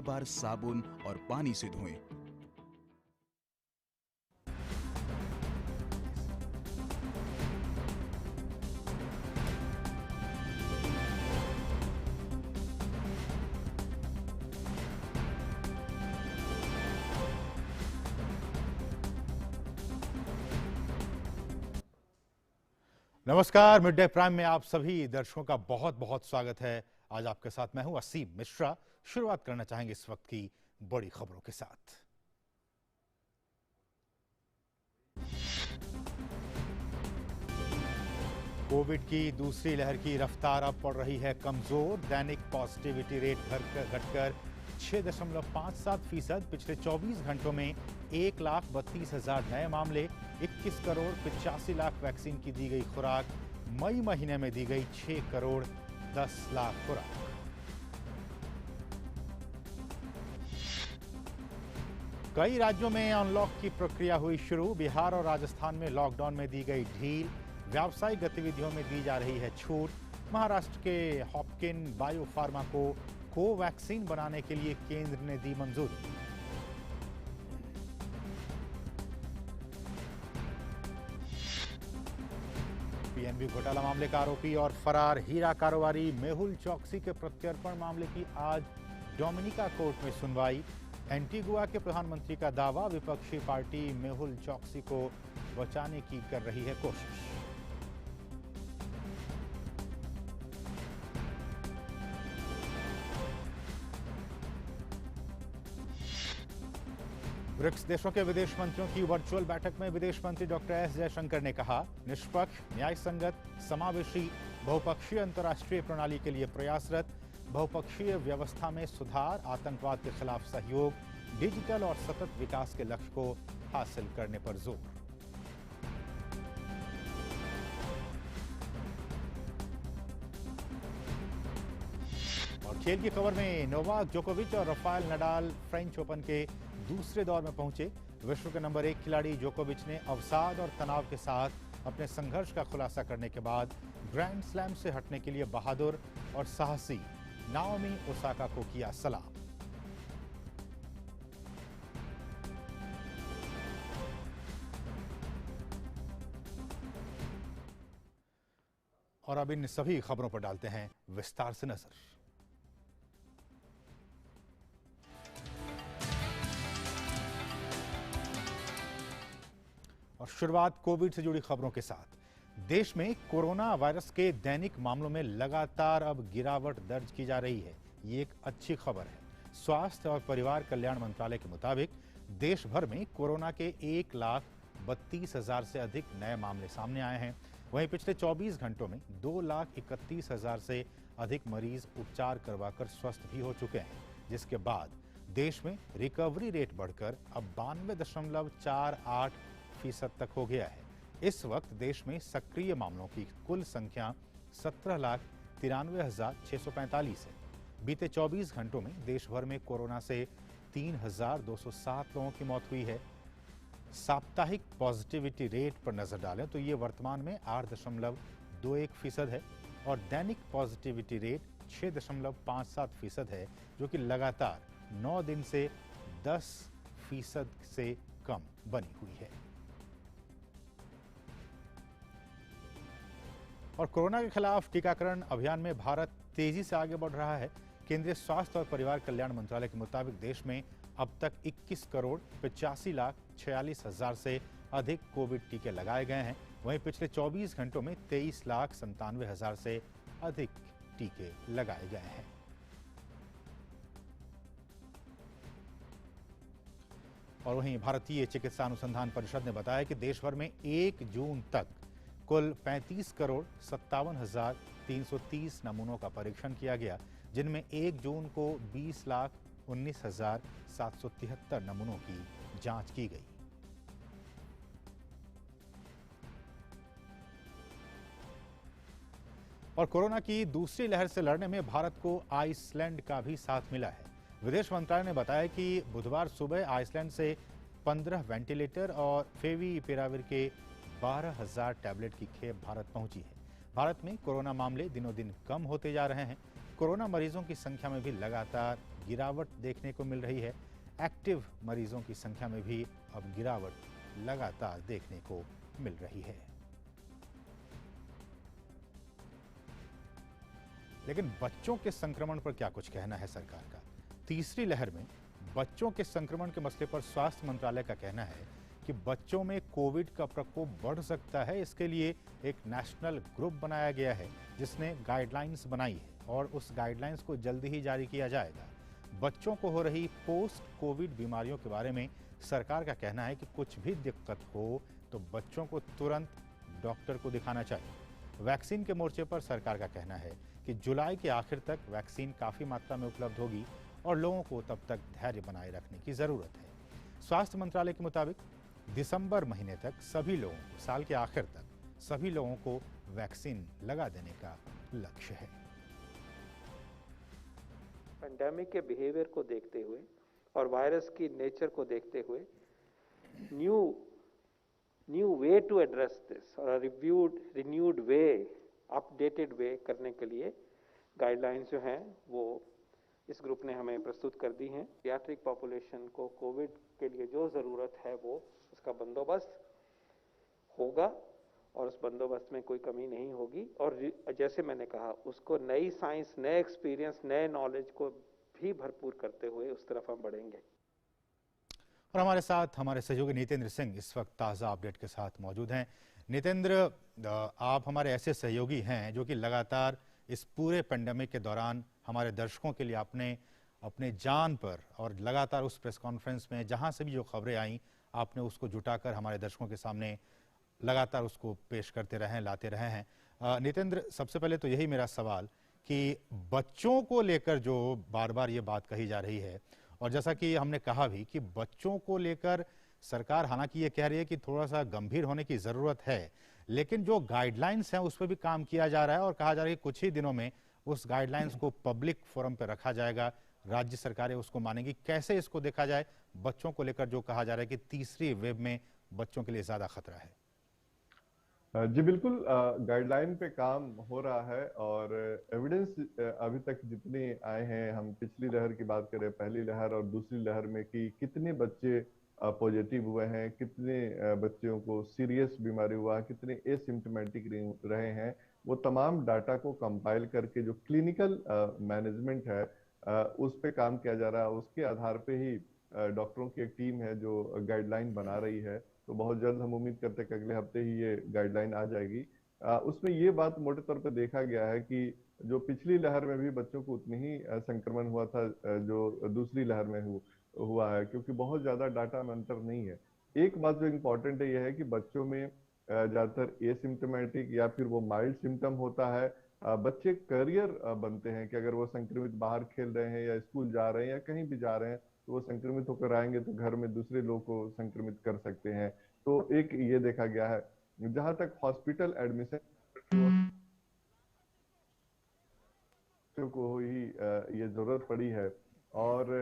बार साबुन और पानी से धोएं। नमस्कार, मिड डे प्राइम में आप सभी दर्शकों का बहुत बहुत स्वागत है। आज आपके साथ मैं हूं असीम मिश्रा। शुरुआत करना चाहेंगे इस वक्त की बड़ी खबरों के साथ। कोविड की दूसरी लहर की रफ्तार अब पड़ रही है कमजोर। दैनिक पॉजिटिविटी रेट घटकर 6.57%। पिछले 24 घंटों में 1,32,000 नए मामले, 21 करोड़ 85 लाख वैक्सीन की दी गई खुराक। मई महीने में दी गई 6 करोड़ 10 लाख खुराक। कई राज्यों में अनलॉक की प्रक्रिया हुई शुरू। बिहार और राजस्थान में लॉकडाउन में दी गई ढील। व्यावसायिक गतिविधियों में दी जा रही है छूट। महाराष्ट्र के हॉपकिन बायोफार्मा को कोवैक्सीन बनाने के लिए केंद्र ने दी मंजूरी। पीएनबी घोटाला मामले का आरोपी और फरार हीरा कारोबारी मेहुल चौकसी के प्रत्यर्पण मामले की आज डोमिनिका कोर्ट में सुनवाई। एंटीगुआ के प्रधानमंत्री का दावा, विपक्षी पार्टी मेहुल चौकसी को बचाने की कर रही है कोशिश। ब्रिक्स देशों के विदेश मंत्रियों की वर्चुअल बैठक में विदेश मंत्री डॉक्टर एस जयशंकर ने कहा, निष्पक्ष, न्याय संगत, समावेशी बहुपक्षीय अंतर्राष्ट्रीय प्रणाली के लिए प्रयासरत। बहुपक्षीय व्यवस्था में सुधार, आतंकवाद के खिलाफ सहयोग, डिजिटल और सतत विकास के लक्ष्य को हासिल करने पर जोर। और खेल की खबर में नोवाक जोकोविच और राफेल नडाल फ्रेंच ओपन के दूसरे दौर में पहुंचे। विश्व के नंबर 1 खिलाड़ी जोकोविच ने अवसाद और तनाव के साथ अपने संघर्ष का खुलासा करने के बाद ग्रैंड स्लैम से हटने के लिए बहादुर और साहसी नाओमी ओसाका को किया सलाम। और अब इन सभी खबरों पर डालते हैं विस्तार से नजर। और शुरुआत कोविड से जुड़ी खबरों के साथ। देश में कोरोना वायरस के दैनिक मामलों में लगातार अब गिरावट दर्ज की जा रही है। ये एक अच्छी खबर है। स्वास्थ्य और परिवार कल्याण मंत्रालय के मुताबिक देश भर में कोरोना के 1,32,000 से अधिक नए मामले सामने आए हैं। वहीं पिछले 24 घंटों में 2,31,000 से अधिक मरीज उपचार करवाकर स्वस्थ भी हो चुके हैं, जिसके बाद देश में रिकवरी रेट बढ़कर अब 92.48% तक हो गया है। इस वक्त देश में सक्रिय मामलों की कुल संख्या 17,93,645 है। बीते 24 घंटों में देश भर में कोरोना से 3,207 लोगों की मौत हुई है। साप्ताहिक पॉजिटिविटी रेट पर नजर डालें तो ये वर्तमान में 8.21% है और दैनिक पॉजिटिविटी रेट 6.57% है, जो कि लगातार 9 दिन से 10% से कम बनी हुई है। और कोरोना के खिलाफ टीकाकरण अभियान में भारत तेजी से आगे बढ़ रहा है। केंद्रीय स्वास्थ्य और परिवार कल्याण मंत्रालय के मुताबिक देश में अब तक 21 करोड़ 85,46,000 से अधिक कोविड टीके लगाए गए हैं। वहीं पिछले 24 घंटों में 23,97,000 से अधिक टीके लगाए गए हैं। और वहीं भारतीय चिकित्सा अनुसंधान परिषद ने बताया कि देश भर में 1 जून तक कुल 35 करोड़ 57,330 नमूनों का परीक्षण किया गया, जिनमें 1 जून को 20,19,773 नमूनों की जांच की गई। और कोरोना की दूसरी लहर से लड़ने में भारत को आइसलैंड का भी साथ मिला है। विदेश मंत्रालय ने बताया कि बुधवार सुबह आइसलैंड से 15 वेंटिलेटर और फेविपिराविर के 12,000 टैबलेट की खेप भारत पहुंची है। भारत में कोरोना मामले दिनों दिन कम होते जा रहे हैं। कोरोना मरीजों की संख्या में भी लगातार गिरावट देखने को मिल रही है। एक्टिव मरीजों की संख्या में भी अब गिरावट लगातार देखने को मिल रही है। लेकिन बच्चों के संक्रमण पर क्या कुछ कहना है सरकार का? तीसरी लहर में बच्चों के संक्रमण के मसले पर स्वास्थ्य मंत्रालय का कहना है कि बच्चों में कोविड का प्रकोप बढ़ सकता है। इसके लिए एक नेशनल ग्रुप बनाया गया है जिसने गाइडलाइंस बनाई है और उस गाइडलाइंस को जल्दी ही जारी किया जाएगा। बच्चों को हो रही पोस्ट कोविड बीमारियों के बारे में सरकार का कहना है कि कुछ भी दिक्कत हो तो बच्चों को तुरंत डॉक्टर को दिखाना चाहिए। वैक्सीन के मोर्चे पर सरकार का कहना है कि जुलाई के आखिर तक वैक्सीन काफ़ी मात्रा में उपलब्ध होगी और लोगों को तब तक धैर्य बनाए रखने की ज़रूरत है। स्वास्थ्य मंत्रालय के मुताबिक दिसंबर महीने तक सभी लोगों को, साल के आखिर तक सभी लोगों को वैक्सीन लगा देने का लक्ष्य है। पेंडेमिक के बिहेवियर को देखते हुए और वायरस की नेचर को देखते हुए new way to address this और रिन्यूड वे, अपडेटेड वे करने के लिए गाइडलाइंस जो हैं वो इस ग्रुप ने हमें प्रस्तुत कर दी हैं। पीडियाट्रिक पॉपुलेशन को कोविड के लिए जो ज़रूरत है वो उसका बंदोबस्त होगा और उस बंदोबस्त में कोई कमी नहीं होगी। और जैसे मैंने कहा, उसको नई साइंस, नए एक्सपीरियंस, नए नॉलेज को भी भरपूर करते हुए उस तरफ हम बढ़ेंगे। और हमारे साथ हमारे सहयोगी नितेंद्र सिंह इस वक्त ताज़ा अपडेट के साथ मौजूद हैं। नितेंद्र, आप हमारे ऐसे सहयोगी हैं जो कि लगातार इस पूरे पेंडेमिक के दौरान हमारे दर्शकों के लिए अपने जान पर और लगातार उस प्रेस कॉन्फ्रेंस में जहां से भी जो खबरें आई आपने उसको जुटाकर हमारे दर्शकों के सामने लगातार उसको पेश करते रहे हैं, लाते रहे हैं। नितेंद्र, सबसे पहले तो यही मेरा सवाल कि बच्चों को लेकर जो बार बार ये बात कही जा रही है और जैसा कि हमने कहा भी कि बच्चों को लेकर सरकार हालांकि ये कह रही है कि थोड़ा सा गंभीर होने की ज़रूरत है, लेकिन जो गाइडलाइंस हैं उस पर भी काम किया जा रहा है और कहा जा रहा है कि कुछ ही दिनों में उस गाइडलाइंस को पब्लिक फोरम पर रखा जाएगा, राज्य सरकारें उसको मानेंगी। कैसे इसको देखा जाए बच्चों को लेकर जो कहा जा रहा है कि तीसरी वेव में बच्चों के लिए ज़्यादा खतरा है? जी बिल्कुल, गाइडलाइन पे काम हो रहा है और एविडेंस अभी तक जितने आए हैं, हम पिछली लहर की बात करें, पहली लहर और दूसरी लहर में, कि कितने बच्चे पॉजिटिव हुए हैं, कितने बच्चों को सीरियस बीमारी हुआ, कितने एसिम्टोमेटिक रहे हैं, वो तमाम डाटा को कंपाइल करके जो क्लिनिकल मैनेजमेंट है उस पे काम किया जा रहा है। उसके आधार पे ही डॉक्टरों की एक टीम है जो गाइडलाइन बना रही है। तो बहुत जल्द हम उम्मीद करते हैं कि अगले हफ्ते ही ये गाइडलाइन आ जाएगी। उसमें ये बात मोटे तौर पे देखा गया है कि जो पिछली लहर में भी बच्चों को उतनी ही संक्रमण हुआ था जो दूसरी लहर में हुआ है, क्योंकि बहुत ज्यादा डाटा में अंतर नहीं है। एक बात जो इम्पोर्टेंट है, यह है कि बच्चों में ज्यादातर एसिम्टोमेटिक या फिर वो माइल्ड सिम्टम होता है। बच्चे करियर बनते हैं कि अगर वो संक्रमित बाहर खेल रहे हैं या स्कूल जा रहे हैं या कहीं भी जा रहे हैं तो वो संक्रमित होकर आएंगे तो घर में दूसरे लोग को संक्रमित कर सकते हैं। तो एक ये देखा गया है। जहां तक हॉस्पिटल एडमिशन को ही ये जरूरत पड़ी है और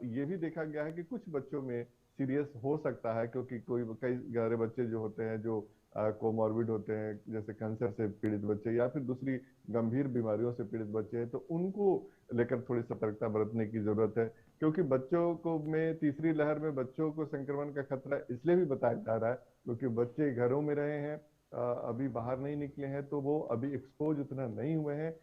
ये भी देखा गया है कि कुछ बच्चों में सीरियस हो सकता है, क्योंकि कई सारे बच्चे जो होते हैं जो कोमॉर्बिड होते हैं, जैसे कैंसर से पीड़ित बच्चे या फिर दूसरी गंभीर बीमारियों से पीड़ित बच्चे हैं, तो उनको लेकर थोड़ी सतर्कता बरतने की जरूरत है। क्योंकि बच्चों को में तीसरी लहर में बच्चों को संक्रमण का खतरा इसलिए भी बताया जा रहा है क्योंकि बच्चे घरों में रहे हैं, अभी बाहर नहीं निकले हैं, तो वो अभी एक्सपोज उतना नहीं हुए हैं।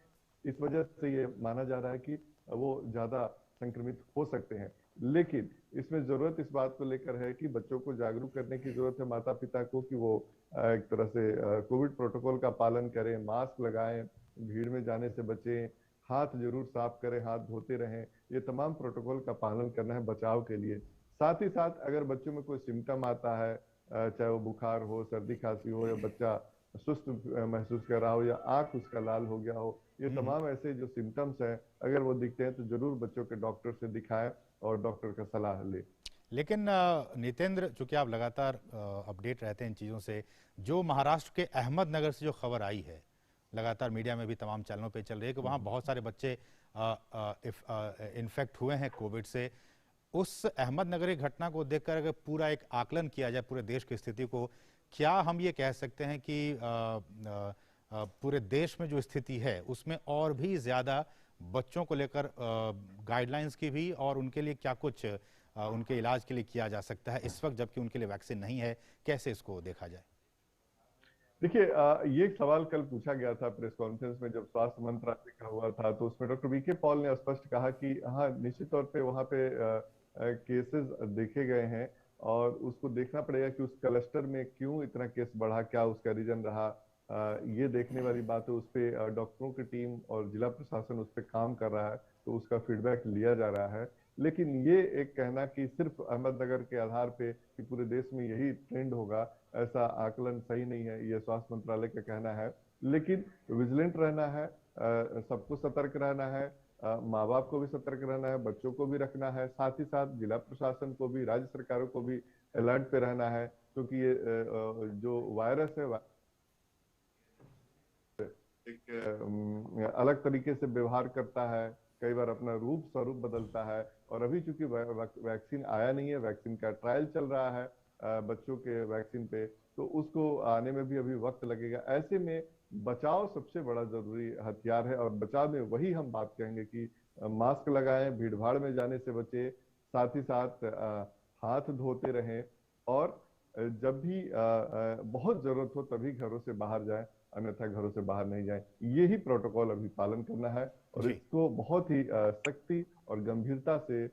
इस वजह से ये माना जा रहा है कि वो ज्यादा संक्रमित हो सकते हैं। लेकिन इसमें जरूरत इस बात को लेकर है कि बच्चों को जागरूक करने की जरूरत है, माता पिता को, कि वो एक तरह से कोविड प्रोटोकॉल का पालन करें, मास्क लगाएं, भीड़ में जाने से बचें, हाथ जरूर साफ करें, हाथ धोते रहें। ये तमाम प्रोटोकॉल का पालन करना है बचाव के लिए। साथ ही साथ अगर बच्चों में कोई सिम्टम आता है, चाहे वो बुखार हो, सर्दी खांसी हो, या बच्चा सुस्त महसूस कर रहा हो या आंख उसका लाल हो गया हो, ये तमाम ऐसे जो सिम्टम्स हैं अगर वो दिखते हैं तो जरूर बच्चों के डॉक्टर से दिखाएं और डॉक्टर का सलाह लें। लेकिन नितेंद्र, चूंकि आप लगातार अपडेट रहते हैं इन चीज़ों से, जो महाराष्ट्र के अहमदनगर से जो खबर आई है, लगातार मीडिया में भी तमाम चैनलों पे चल रही है कि वहाँ बहुत सारे बच्चे इन्फेक्ट हुए हैं कोविड से। उस अहमदनगर की घटना को देखकर अगर पूरा एक आकलन किया जाए पूरे देश की स्थिति को, क्या हम ये कह सकते हैं कि पूरे देश में जो स्थिति है उसमें और भी ज़्यादा बच्चों को लेकर गाइडलाइंस की भी, और उनके लिए क्या कुछ उनके इलाज के लिए किया जा सकता है इस वक्त जबकि उनके लिए वैक्सीन नहीं है, कैसे इसको देखा जाए? देखिए, ये एक सवाल कल पूछा गया था प्रेस कॉन्फ्रेंस में जब स्वास्थ्य मंत्रालय का हुआ था, तो उसमें डॉक्टर वीके पॉल ने स्पष्ट कहा कि हाँ, निश्चित तौर पे वहाँ पे केसेस देखे गए हैं और उसको देखना पड़ेगा कि उस क्लस्टर में क्यों इतना केस बढ़ा, क्या उसका रीजन रहा। ये देखने वाली बात है, उस पे डॉक्टरों की टीम और जिला प्रशासन उस पर काम कर रहा है, तो उसका फीडबैक लिया जा रहा है। लेकिन ये एक कहना कि सिर्फ अहमदनगर के आधार पे कि पूरे देश में यही ट्रेंड होगा, ऐसा आकलन सही नहीं है, ये स्वास्थ्य मंत्रालय का कहना है। लेकिन विजिलेंट रहना है, सबको सतर्क रहना है, माँ बाप को भी सतर्क रहना है, बच्चों को भी रखना है, साथ ही साथ जिला प्रशासन को भी, राज्य सरकारों को भी अलर्ट पे रहना है, क्योंकि ये जो वायरस है एक अलग तरीके से व्यवहार करता है, कई बार अपना रूप स्वरूप बदलता है। और अभी चूंकि वैक्सीन आया नहीं है, वैक्सीन का ट्रायल चल रहा है बच्चों के वैक्सीन पे, तो उसको आने में भी अभी वक्त लगेगा। ऐसे में बचाव सबसे बड़ा जरूरी हथियार है, और बचाव में वही हम बात कहेंगे कि मास्क लगाएं, भीड़ भाड़ में जाने से बचे, साथ ही साथ हाथ धोते रहें, और जब भी बहुत जरूरत हो तभी घरों से बाहर जाएं, अन्यथा घरों से बाहर नहीं जाएं। यही प्रोटोकॉल अभी पालन करना है, और इसको बहुत ही सख्ती और गंभीरता से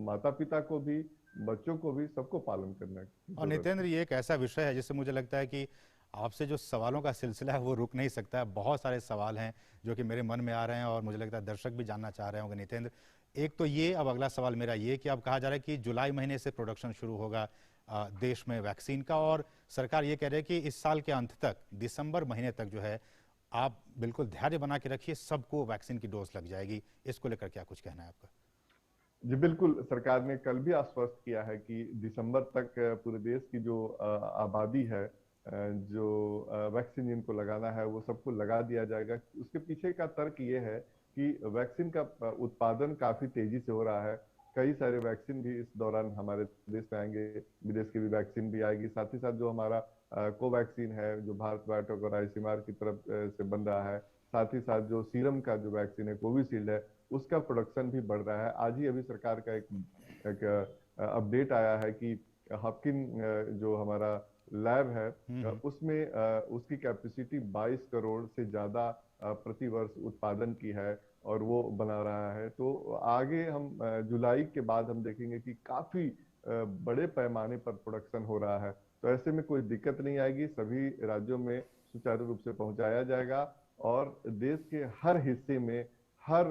माता पिता को भी, बच्चों को भी, सबको पालन करना है। और नितेंद्र, ये एक ऐसा विषय है जिससे मुझे लगता है कि आपसे जो सवालों का सिलसिला है वो रुक नहीं सकता है। बहुत सारे सवाल हैं जो कि मेरे मन में आ रहे हैं और मुझे लगता है दर्शक भी जानना चाह रहे होंगे। नितेंद्र, एक तो ये, अब अगला सवाल मेरा ये कि अब कहा जा रहा है कि जुलाई महीने से प्रोडक्शन शुरू होगा देश में वैक्सीन का, और सरकार ये कह रही है कि इस साल के अंत तक, दिसंबर महीने तक जो है, आप बिल्कुल धैर्य बना के रखिए, सबको वैक्सीन की डोज लग जाएगी। इसको लेकर क्या कुछ कहना है आपका? जी बिल्कुल, सरकार ने कल भी आश्वस्त किया है कि दिसंबर तक पूरे देश की जो आबादी है, जो वैक्सीन जिनको लगाना है वो सबको लगा दिया जाएगा। उसके पीछे का तर्क ये है कि वैक्सीन का उत्पादन काफी तेजी से हो रहा है। कई सारे वैक्सीन भी इस दौरान हमारे देश में आएंगे, विदेश की भी वैक्सीन भी आएगी। साथ ही साथ जो हमारा कोवैक्सीन है, जो भारत बायोटेक और आईसीएमआर की तरफ से बन रहा है, साथ ही साथ जो सीरम का जो वैक्सीन है, कोविशील्ड है, उसका प्रोडक्शन भी बढ़ रहा है। आज ही अभी सरकार का एक अपडेट आया है कि हॉपकिन जो हमारा लैब है, उसमें उसकी कैपेसिटी 22 करोड़ से ज्यादा प्रति वर्ष उत्पादन की है, और वो बना रहा है। तो आगे हम जुलाई के बाद हम देखेंगे कि काफी बड़े पैमाने पर प्रोडक्शन हो रहा है। तो ऐसे में कोई दिक्कत नहीं आएगी, सभी राज्यों में सुचारू रूप से पहुंचाया जाएगा, और देश के हर हिस्से में हर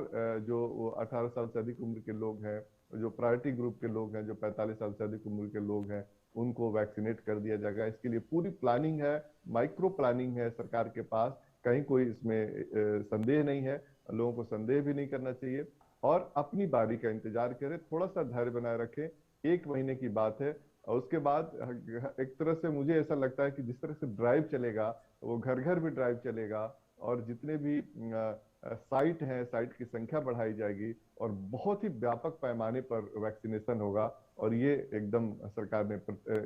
जो 18 साल से अधिक उम्र के लोग हैं, जो प्रायोरिटी ग्रुप के लोग हैं, जो 45 साल से अधिक उम्र के लोग हैं, उनको वैक्सीनेट कर दिया जाएगा। इसके लिए पूरी प्लानिंग है, माइक्रो प्लानिंग है सरकार के पास, कहीं कोई इसमें संदेह नहीं है। लोगों को संदेह भी नहीं करना चाहिए, और अपनी बारी का इंतजार करें, थोड़ा सा धैर्य बनाए रखें। 1 महीने की बात है, और उसके बाद एक तरह से मुझे ऐसा लगता है कि जिस तरह से ड्राइव चलेगा, वो घर घर भी ड्राइव चलेगा, और जितने भी साइट हैं, साइट की संख्या बढ़ाई जाएगी, और बहुत ही व्यापक पैमाने पर वैक्सीनेशन होगा। और ये एकदम सरकार ने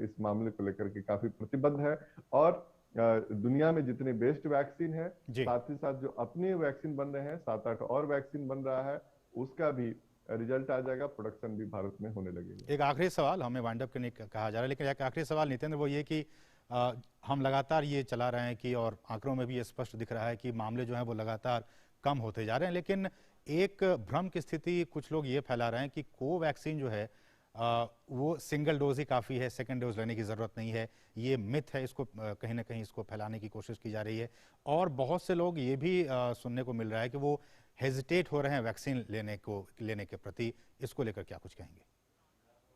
इस मामले को लेकर के काफी प्रतिबद्ध है, और दुनिया में जितने बेस्ट वैक्सीन है, साथ ही साथ जो अपने वैक्सीन बन रहे हैं, 7-8 और वैक्सीन बन रहा है, उसका भी रिजल्ट आ जाएगा, प्रोडक्शन भी भारत में होने लगेगा। एक आखिरी सवाल, हमें वाइंड अप करने कहा जा रहा है, लेकिन एक आखिरी सवाल नितेंद्र, वो ये कि हम लगातार ये चला रहे हैं कि, और आंकड़ों में भी ये स्पष्ट दिख रहा है कि मामले जो हैं वो लगातार कम होते जा रहे हैं, लेकिन एक भ्रम की स्थिति कुछ लोग ये फैला रहे हैं कि कोवैक्सीन जो है वो सिंगल डोज ही काफ़ी है, सेकंड डोज लेने की ज़रूरत नहीं है। ये मिथ है, इसको कहीं ना कहीं इसको फैलाने की कोशिश की जा रही है, और बहुत से लोग ये भी सुनने को मिल रहा है कि वो हेजिटेट हो रहे हैं वैक्सीन लेने के प्रति। इसको लेकर क्या कुछ कहेंगे?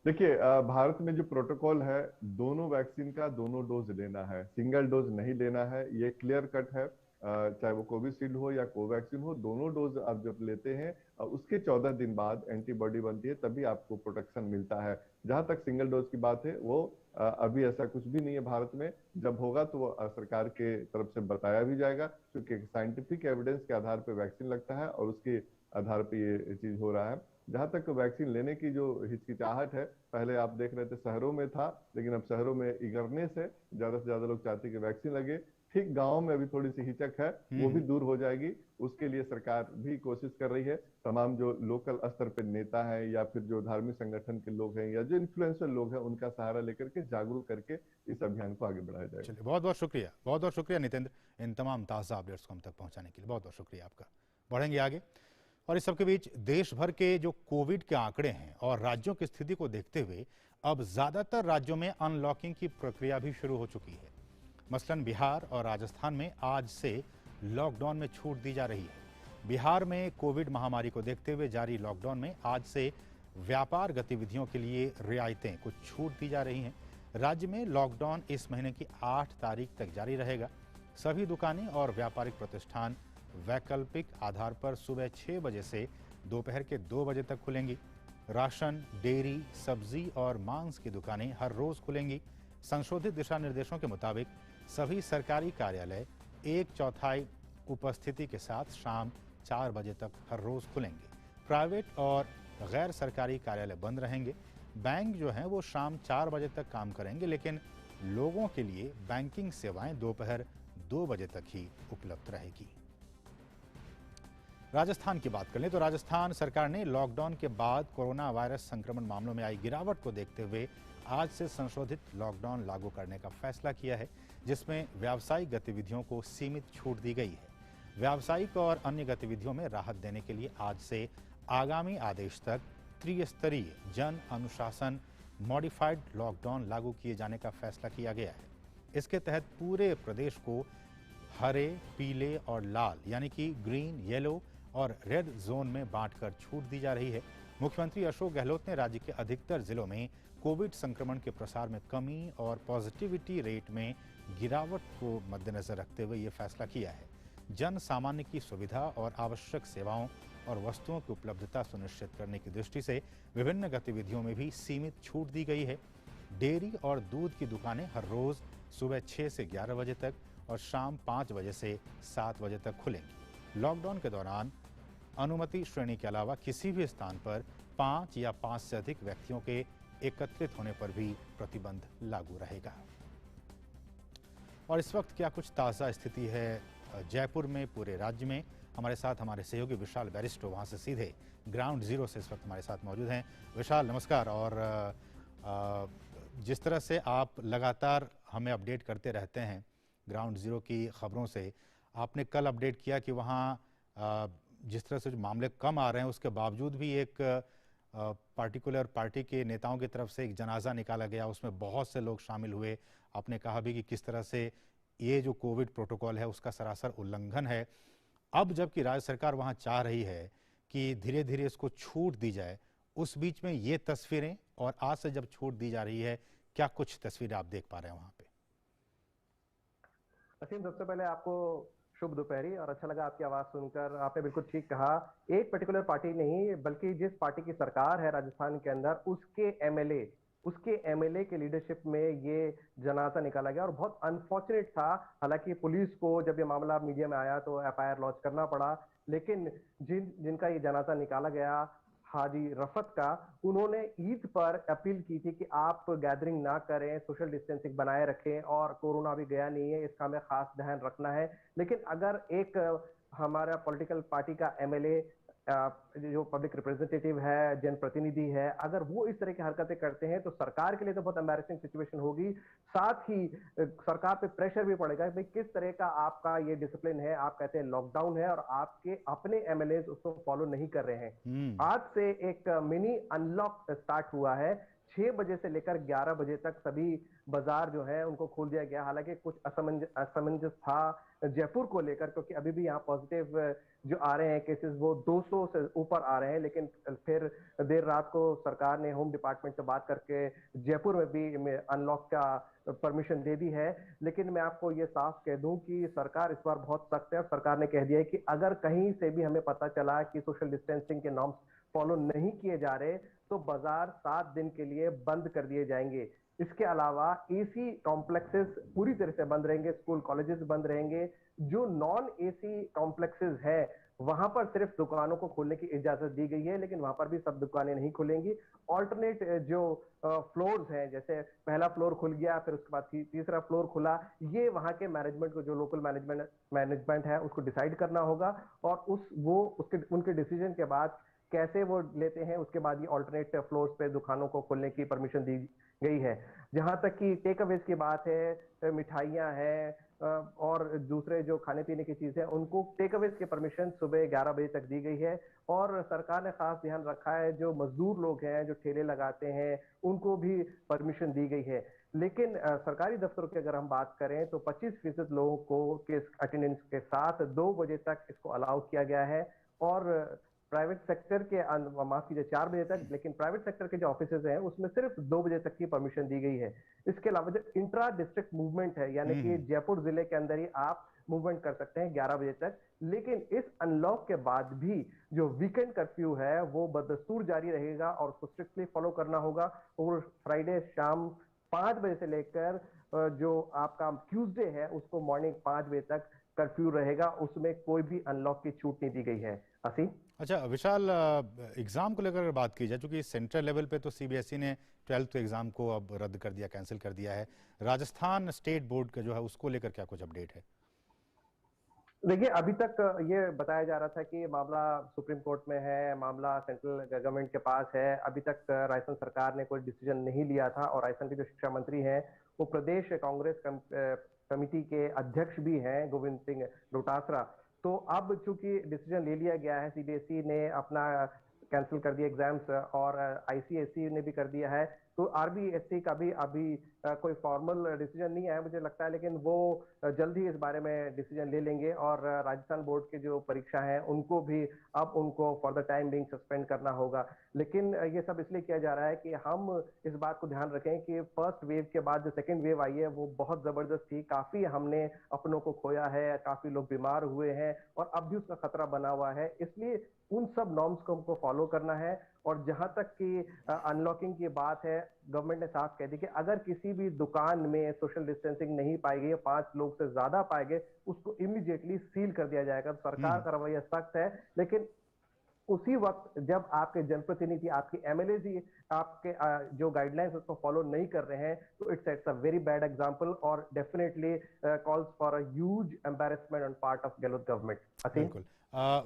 देखिए, भारत में जो प्रोटोकॉल है, दोनों वैक्सीन का दोनों डोज लेना है, सिंगल डोज नहीं लेना है, ये क्लियर कट है। चाहे वो कोविशील्ड हो या कोवैक्सीन हो, दोनों डोज आप जब लेते हैं उसके 14 दिन बाद एंटीबॉडी बनती है, तभी आपको प्रोटेक्शन मिलता है। जहां तक सिंगल डोज की बात है, वो अभी ऐसा कुछ भी नहीं है भारत में। जब होगा तो वो सरकार के तरफ से बताया भी जाएगा, क्योंकि साइंटिफिक एविडेंस के आधार पर वैक्सीन लगता है, और उसके आधार पर ये चीज हो रहा है। जहां तक वैक्सीन लेने की जो हिचकिचाहट है, पहले आप देख रहे थे शहरों में था, लेकिन अब शहरों में इगरने से ज्यादा लोग चाहते हैं कि वैक्सीन लगे। ठीक गांव में अभी थोड़ी सी हिचक है, वो भी दूर हो जाएगी। उसके लिए सरकार भी कोशिश कर रही है। तमाम जो लोकल स्तर पे नेता हैं या फिर जो धार्मिक संगठन के लोग हैं या जो इन्फ्लुएंसर लोग हैं, उनका सहारा लेकर के जागरूक करके इस अभियान को आगे बढ़ाया जाएगा। चलिए, बहुत बहुत शुक्रिया नितेंद्र, इन तमाम ताज़ा अपडेट्स को हम तक पहुंचाने के लिए बहुत बहुत शुक्रिया आपका। बढ़ेंगे आगे, और इस सबके बीच देश भर के जो कोविड के आंकड़े हैं और राज्यों की स्थिति को देखते हुए अब ज्यादातर राज्यों में अनलॉकिंग की प्रक्रिया भी शुरू हो चुकी है। मसलन बिहार और राजस्थान में आज से लॉकडाउन में छूट दी जा रही है। बिहार में कोविड महामारी को देखते हुए जारी लॉकडाउन में आज से व्यापार गतिविधियों के लिए रियायतें, कुछ छूट दी जा रही हैं। राज्य में लॉकडाउन इस महीने की 8 तारीख तक जारी रहेगा। सभी दुकानें और व्यापारिक प्रतिष्ठान वैकल्पिक आधार पर सुबह 6 बजे से दोपहर के 2 बजे तक खुलेंगी। राशन, डेयरी, सब्जी और मांस की दुकानें हर रोज खुलेंगी। संशोधित दिशा निर्देशों के मुताबिक सभी सरकारी कार्यालय 1/4 उपस्थिति के साथ शाम 4 बजे तक हर रोज खुलेंगे। प्राइवेट और गैर सरकारी कार्यालय बंद रहेंगे। बैंक जो हैं वो शाम 4 बजे तक काम करेंगे, लेकिन लोगों के लिए बैंकिंग सेवाएं दोपहर 2 बजे तक ही उपलब्ध रहेगी। राजस्थान की बात कर लें तो राजस्थान सरकार ने लॉकडाउन के बाद कोरोना वायरस संक्रमण मामलों में आई गिरावट को देखते हुए आज से संशोधित लॉकडाउन लागू करने का फैसला किया है, जिसमें व्यावसायिक गतिविधियों को सीमित छूट दी गई है। व्यावसायिक और अन्य गतिविधियों में राहत देने के लिए आज से आगामी आदेश तक त्रिस्तरीय जन अनुशासन मॉडिफाइड लॉकडाउन लागू किए जाने का फैसला किया गया है। इसके तहत पूरे प्रदेश को हरे, पीले और लाल यानी कि ग्रीन, येलो और रेड जोन में बांटकर छूट दी जा रही है। मुख्यमंत्री अशोक गहलोत ने राज्य के अधिकतर जिलों में कोविड संक्रमण के प्रसार में कमी और पॉजिटिविटी रेट में गिरावट को मद्देनजर रखते हुए ये फैसला किया है। जन सामान्य की सुविधा और आवश्यक सेवाओं और वस्तुओं की उपलब्धता सुनिश्चित करने की दृष्टि से विभिन्न गतिविधियों में भी सीमित छूट दी गई है। डेयरी और दूध की दुकानें हर रोज सुबह 6 से 11 बजे तक और शाम 5 बजे से 7 बजे तक खुलेंगी। लॉकडाउन के दौरान अनुमति श्रेणी के अलावा किसी भी स्थान पर 5 या 5 से अधिक व्यक्तियों के एकत्रित होने पर भी प्रतिबंध लागू रहेगा। और इस वक्त क्या कुछ ताज़ा स्थिति है जयपुर में, पूरे राज्य में? हमारे साथ हमारे सहयोगी विशाल बैरिस्टो वहाँ से सीधे ग्राउंड जीरो से इस वक्त हमारे साथ मौजूद हैं। विशाल, नमस्कार। और जिस तरह से आप लगातार हमें अपडेट करते रहते हैं ग्राउंड जीरो की खबरों से, आपने कल अपडेट किया कि वहाँ जिस तरह से जो मामले कम आ रहे हैं उसके बावजूद भी एक पार्टिकुलर पार्टी के नेताओं की तरफ से एक जनाजा निकाला गया, उसमें बहुत से लोग शामिल हुए। आपने कहा भी कि किस तरह से ये जो कोविड प्रोटोकॉल है उसका सरासर उल्लंघन है। अब जबकि राज्य सरकार वहाँ चाह रही है कि धीरे धीरे इसको छूट दी जाए, उस बीच में ये तस्वीरें और आज से जब छूट दी जा रही है, क्या कुछ तस्वीरें आप देख पा रहे हैं वहाँ पे? असीम, सबसे पहले आपको शुभ दोपहरी और अच्छा लगा आपकी आवाज सुनकर। आपने बिल्कुल ठीक कहा, एक पर्टिकुलर पार्टी नहीं बल्कि जिस पार्टी की सरकार है राजस्थान के अंदर उसके एमएलए के लीडरशिप में ये जनाजा निकाला गया और बहुत अनफॉर्चुनेट था। हालांकि पुलिस को जब ये मामला मीडिया में आया तो एफआईआर लॉन्च करना पड़ा, लेकिन जिनका ये जनाजा निकाला गया हाजी रफत का, उन्होंने ईद पर अपील की थी कि आप गैदरिंग ना करें, सोशल डिस्टेंसिंग बनाए रखें और कोरोना भी गया नहीं है, इसका हमें खास ध्यान रखना है। लेकिन अगर एक हमारा पॉलिटिकल पार्टी का एमएलए जो पब्लिक रिप्रेजेंटेटिव है, जनप्रतिनिधि है, अगर वो इस तरह की हरकतें करते हैं तो सरकार के लिए तो बहुत एम्बैरेसिंग सिचुएशन होगी। साथ ही सरकार पे प्रेशर भी पड़ेगा भाई किस तरह का आपका ये डिसिप्लिन है। आप कहते हैं लॉकडाउन है और आपके अपने एमएलए उसको फॉलो नहीं कर रहे हैं। आज से एक मिनी अनलॉक स्टार्ट हुआ है। 6 बजे से लेकर 11 बजे तक सभी बाजार जो है उनको खोल दिया गया। हालांकि कुछ असमंजस था जयपुर को लेकर, क्योंकि अभी भी यहाँ पॉजिटिव जो आ रहे हैं केसेस वो 200 से ऊपर आ रहे हैं। लेकिन फिर देर रात को सरकार ने होम डिपार्टमेंट से बात करके जयपुर में भी अनलॉक का परमिशन दे दी है। लेकिन मैं आपको ये साफ कह दूं कि सरकार इस बार बहुत सख्त है। सरकार ने कह दिया है कि अगर कहीं से भी हमें पता चला कि सोशल डिस्टेंसिंग के नॉर्म्स फॉलो नहीं किए जा रहे तो बाजार 7 दिन के लिए बंद कर दिए जाएंगे। इसके अलावा एसी कॉम्प्लेक्सेस पूरी तरह से बंद रहेंगे, स्कूल कॉलेजेस बंद रहेंगे। जो नॉन एसी कॉम्प्लेक्सेस है वहां पर सिर्फ दुकानों को खोलने की इजाजत दी गई है, लेकिन वहां पर भी सब दुकानें नहीं खुलेंगी। ऑल्टरनेट जो फ्लोर्स हैं, जैसे पहला फ्लोर खुल गया, फिर उसके बाद तीसरा फ्लोर खुला, ये वहां के मैनेजमेंट को, जो लोकल मैनेजमेंट है, उसको डिसाइड करना होगा। और उसके उनके डिसीजन के बाद कैसे वो लेते हैं, उसके बाद ये ऑल्टरनेट फ्लोर्स पे दुकानों को खोलने की परमिशन दी गई है। जहां तक कि टेक अवेज की बात है, मिठाइयां हैं और दूसरे जो खाने पीने की चीजें, उनको टेक अवेज की परमिशन सुबह 11 बजे तक दी गई है। और सरकार ने खास ध्यान रखा है, जो मजदूर लोग हैं, जो ठेले लगाते हैं, उनको भी परमिशन दी गई है। लेकिन सरकारी दफ्तरों की अगर हम बात करें तो 25% लोगों को के अटेंडेंस के साथ 2 बजे तक इसको अलाउ किया गया है। और प्राइवेट सेक्टर के माफ कीजिए 4 बजे तक, लेकिन प्राइवेट सेक्टर के जो ऑफिसेज हैं उसमें सिर्फ 2 बजे तक की परमिशन दी गई है। इसके अलावा जो इंट्रा डिस्ट्रिक्ट मूवमेंट है, यानी कि जयपुर जिले के अंदर ही आप मूवमेंट कर सकते हैं 11 बजे तक। लेकिन इस अनलॉक के बाद भी जो वीकेंड कर्फ्यू है वो बदस्तूर जारी रहेगा और उसको स्ट्रिक्टली फॉलो करना होगा। और फ्राइडे शाम 5 बजे से लेकर जो आपका ट्यूसडे है उसको मॉर्निंग 5 बजे तक कर्फ्यू रहेगा, उसमें कोई भी अनलॉक की छूट नहीं दी गई है। असी अच्छा विशाल, एग्ज़ाम को लेकर बात की जाए, चूंकि सेंट्रल लेवल पे तो सीबीएसई ने 12th एग्ज़ाम को अब रद्द कर दिया, कैंसिल कर दिया है। राजस्थान स्टेट बोर्ड का जो है उसको लेकर क्या कुछ अपडेट है? देखिए, अभी तक ये बताया जा रहा था कि मामला सुप्रीम कोर्ट में है, मामला सेंट्रल गवर्नमेंट के पास है। अभी तक राजस्थान सरकार ने कोई डिसीजन नहीं लिया था। और राजस्थान के जो शिक्षा मंत्री हैं वो प्रदेश कांग्रेस कमेटी के अध्यक्ष भी हैं, गोविंद सिंह डोटासरा। तो अब चूंकि डिसीजन ले लिया गया है, सीबीएसई ने अपना कैंसिल कर दिया एग्जाम्स और आईसीएसई ने भी कर दिया है, तो आरबीएसई का भी अभी कोई फॉर्मल डिसीजन नहीं आया मुझे लगता है, लेकिन वो जल्द ही इस बारे में डिसीजन ले लेंगे। और राजस्थान बोर्ड के जो परीक्षा है उनको भी अब उनको for the time being suspend करना होगा। लेकिन ये सब इसलिए किया जा रहा है कि हम इस बात को ध्यान रखें कि फर्स्ट वेव के बाद जो सेकेंड वेव आई है वो बहुत जबरदस्त थी। काफी हमने अपनों को खोया है, काफी लोग बीमार हुए हैं और अब भी उसका खतरा बना हुआ है। इसलिए उन सब नॉर्म्स को हमको फॉलो करना है। और जहां तक कि अनलॉकिंग की बात है, गवर्नमेंट ने साफ कह दी कि अगर किसी भी दुकान में सोशल डिस्टेंसिंग नहीं पाई गई, 5 लोग से ज्यादा पाए गए, उसको इमीडिएटली सील कर दिया जाएगा। सरकार का रवैया सख्त है, लेकिन उसी वक्त जब आपके जनप्रतिनिधि, आपके एमएलए जी आपके जो गाइडलाइंस उसको फॉलो नहीं कर रहे हैं, तो it sets a very bad example और definitely calls for a huge embarrassment on part of Gehlot government. बिल्कुल।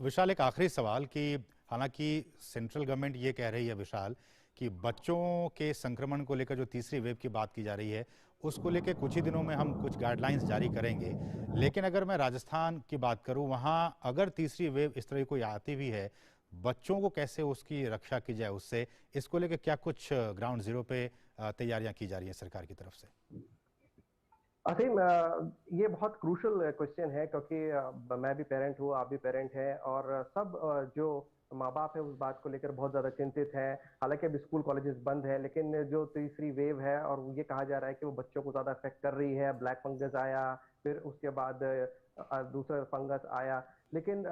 विशाल, एक आखिरी सवाल कि हालांकि सेंट्रल गवर्नमेंट ये कह रही है विशाल कि बच्चों के संक्रमण को लेकर जो तीसरी वेव की बात की जा रही है उसको लेकर कुछ ही दिनों में हम कुछ गाइडलाइंस जारी करेंगे, लेकिन अगर मैं राजस्थान की बात करूं, वहां अगर तीसरी वेव इस तरह की कोई आती भी है, बच्चों को कैसे उसकी रक्षा की जाए उससे, इसको लेकर क्या कुछ ग्राउंड जीरो पे तैयारियां की जा रही हैं सरकार की तरफ से? असीम, ये बहुत क्रूशल क्वेश्चन है, क्योंकि मैं भी पेरेंट हूँ, आप भी पेरेंट हैं और सब जो माँ बाप है उस बात को लेकर बहुत ज्यादा चिंतित है। हालांकि अभी स्कूल कॉलेजेस बंद है, लेकिन जो तीसरी वेव है और ये कहा जा रहा है कि वो बच्चों को ज्यादा अफेक्ट कर रही है। ब्लैक फंगस आया, फिर उसके बाद दूसरा फंगस आया। लेकिन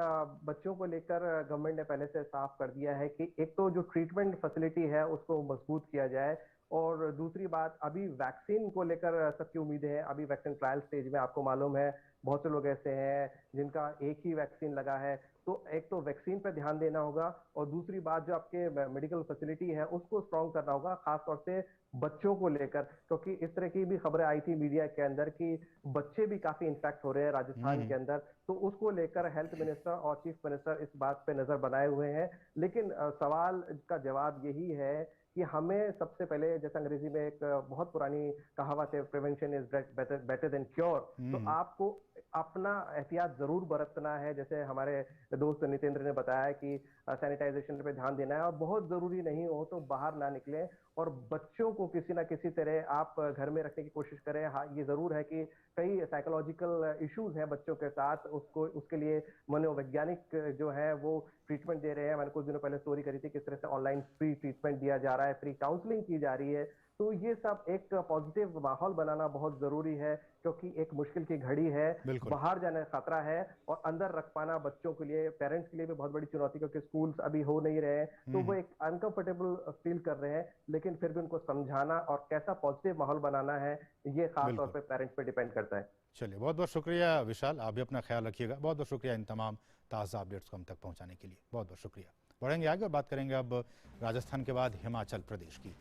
बच्चों को लेकर गवर्नमेंट ने पहले से साफ कर दिया है कि एक तो जो ट्रीटमेंट फैसिलिटी है उसको मजबूत किया जाए, और दूसरी बात, अभी वैक्सीन को लेकर सबकी उम्मीदें हैं। अभी वैक्सीन ट्रायल स्टेज में, आपको मालूम है बहुत से लोग ऐसे हैं जिनका एक ही वैक्सीन लगा है। तो एक तो वैक्सीन पर ध्यान देना होगा, और दूसरी बात जो आपके मेडिकल फैसिलिटी है उसको स्ट्रॉन्ग करना होगा, खासतौर से बच्चों को लेकर, क्योंकि इस तरह की भी खबरें आई थी मीडिया के अंदर कि बच्चे भी काफी इन्फेक्ट हो रहे हैं राजस्थान के अंदर। तो उसको लेकर हेल्थ मिनिस्टर और चीफ मिनिस्टर इस बात पे नजर बनाए हुए हैं। लेकिन सवाल का जवाब यही है कि हमें सबसे पहले, जैसे अंग्रेजी में एक बहुत पुरानी कहावत है, prevention is better than cure. तो आपको अपना एहतियात जरूर बरतना है। जैसे हमारे दोस्त नितेंद्र ने बताया कि सैनिटाइजेशन पे ध्यान देना है, और बहुत जरूरी नहीं हो तो बाहर ना निकलें, और बच्चों को किसी ना किसी तरह आप घर में रखने की कोशिश करें। हाँ, ये जरूर है कि कई साइकोलॉजिकल इश्यूज हैं बच्चों के साथ, उसके लिए मनोवैज्ञानिक जो है वो ट्रीटमेंट दे रहे हैं। मैंने कुछ दिनों पहले स्टोरी करी थी किस तरह से ऑनलाइन फ्री ट्रीटमेंट दिया जा रहा है, फ्री काउंसलिंग की जा रही है। तो ये सब एक पॉजिटिव माहौल बनाना बहुत जरूरी है, क्योंकि एक मुश्किल की घड़ी है, बाहर जाने का खतरा है, और अंदर रख पाना बच्चों के लिए, पेरेंट्स के लिए भी बहुत बड़ी चुनौती, क्योंकि स्कूल्स अभी हो नहीं रहे हैं, तो वो एक अनकंफर्टेबल फील कर रहे हैं। लेकिन फिर भी उनको समझाना और कैसा पॉजिटिव माहौल बनाना है, ये खास तौर पे पेरेंट्स पे डिपेंड करता है। चलिए, बहुत बहुत शुक्रिया विशाल, आप भी अपना ख्याल रखिएगा। बहुत बहुत शुक्रिया इन तमाम ताज़ा अपडेट्स को हम तक पहुंचाने के लिए बहुत बहुत शुक्रिया। बढ़ेंगे आगे और बात करेंगे अब राजस्थान के बाद हिमाचल प्रदेश की।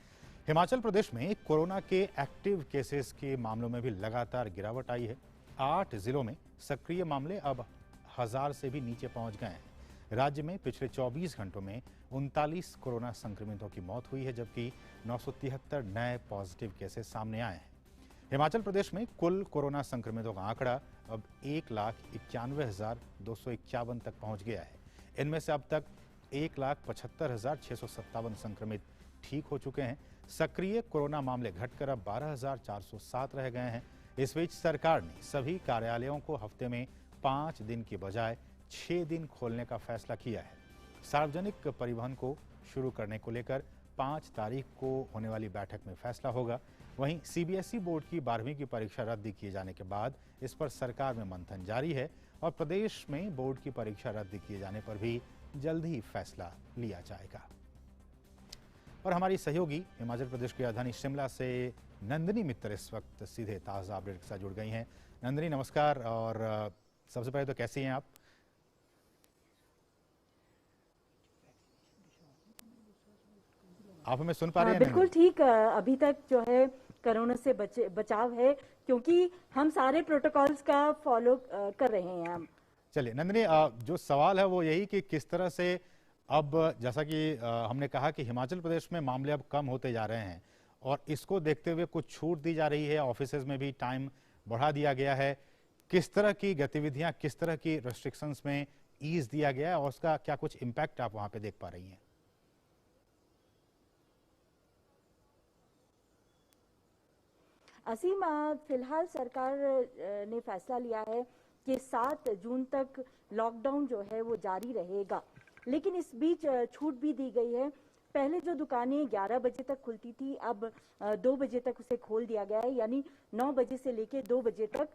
हिमाचल प्रदेश में कोरोना के एक्टिव केसेस के मामलों में भी लगातार गिरावट आई है। 8 जिलों में सक्रिय मामले अब 1000 से भी नीचे पहुंच गए हैं। राज्य में पिछले 24 घंटों में 39 कोरोना संक्रमितों की मौत हुई है, जबकि 973 नए पॉजिटिव केसेस सामने आए हैं। हिमाचल प्रदेश में कुल कोरोना संक्रमितों का आंकड़ा अब 1,91,251 तक पहुंच गया है। इनमें से अब तक 1,75,657 संक्रमित ठीक हो चुके हैं। सक्रिय कोरोना मामले घटकर अब 12,407 रह गए हैं। इस बीच सरकार ने सभी कार्यालयों को हफ्ते में 5 दिन की बजाय 6 दिन खोलने का फैसला किया है। सार्वजनिक परिवहन को शुरू करने को लेकर 5 तारीख को होने वाली बैठक में फैसला होगा। वहीं सीबीएसई बोर्ड की 12वीं की परीक्षा रद्द किए जाने के बाद इस पर सरकार में मंथन जारी है और प्रदेश में बोर्ड की परीक्षा रद्द किए जाने पर भी जल्द ही फैसला लिया जाएगा। और हमारी सहयोगी हिमाचल प्रदेश की राजधानी शिमला से नंदिनी मित्तर इस वक्त सीधे ताज़ा अपडेट के साथ जुड़ गई हैं। नंदिनी नमस्कार, और सबसे पहले तो कैसी हैं आप? आप हमें सुन पा रहे हैं? बिल्कुल ठीक। अभी तक जो है कोरोना से बचाव है, क्योंकि हम सारे प्रोटोकॉल्स का फॉलो कर रहे हैं हम। चलिए नंदिनी, जो सवाल है वो यही कि किस तरह से अब, जैसा कि हमने कहा कि हिमाचल प्रदेश में मामले अब कम होते जा रहे हैं और इसको देखते हुए कुछ छूट दी जा रही है, ऑफिसेज में भी टाइम बढ़ा दिया गया है। किस तरह की गतिविधियां, किस तरह की रेस्ट्रिक्शंस में ईज दिया गया है और उसका क्या कुछ इम्पैक्ट आप वहां पे देख पा रही हैं? असीम, फिलहाल सरकार ने फैसला लिया है कि 7 जून तक लॉकडाउन जो है वो जारी रहेगा, लेकिन इस बीच छूट भी दी गई है। पहले जो दुकानें 11 बजे तक खुलती थी, अब 2 बजे तक उसे खोल दिया गया है, यानी 9 बजे से लेकर 2 बजे तक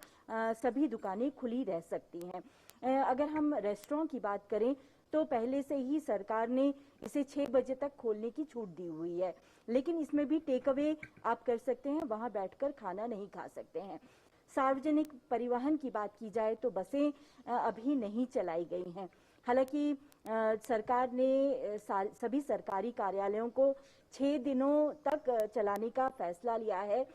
सभी दुकानें खुली रह सकती हैं। अगर हम रेस्टोरेंट की बात करें तो पहले से ही सरकार ने इसे 6 बजे तक खोलने की छूट दी हुई है, लेकिन इसमें भी टेक अवे आप कर सकते हैं, वहां बैठकर खाना नहीं खा सकते हैं। सार्वजनिक परिवहन की बात की जाए तो बसें अभी नहीं चलाई गई हैं। हालांकि सरकार ने सभी सरकारी कार्यालयों को 6 दिनों तक चलाने का फैसला लिया है,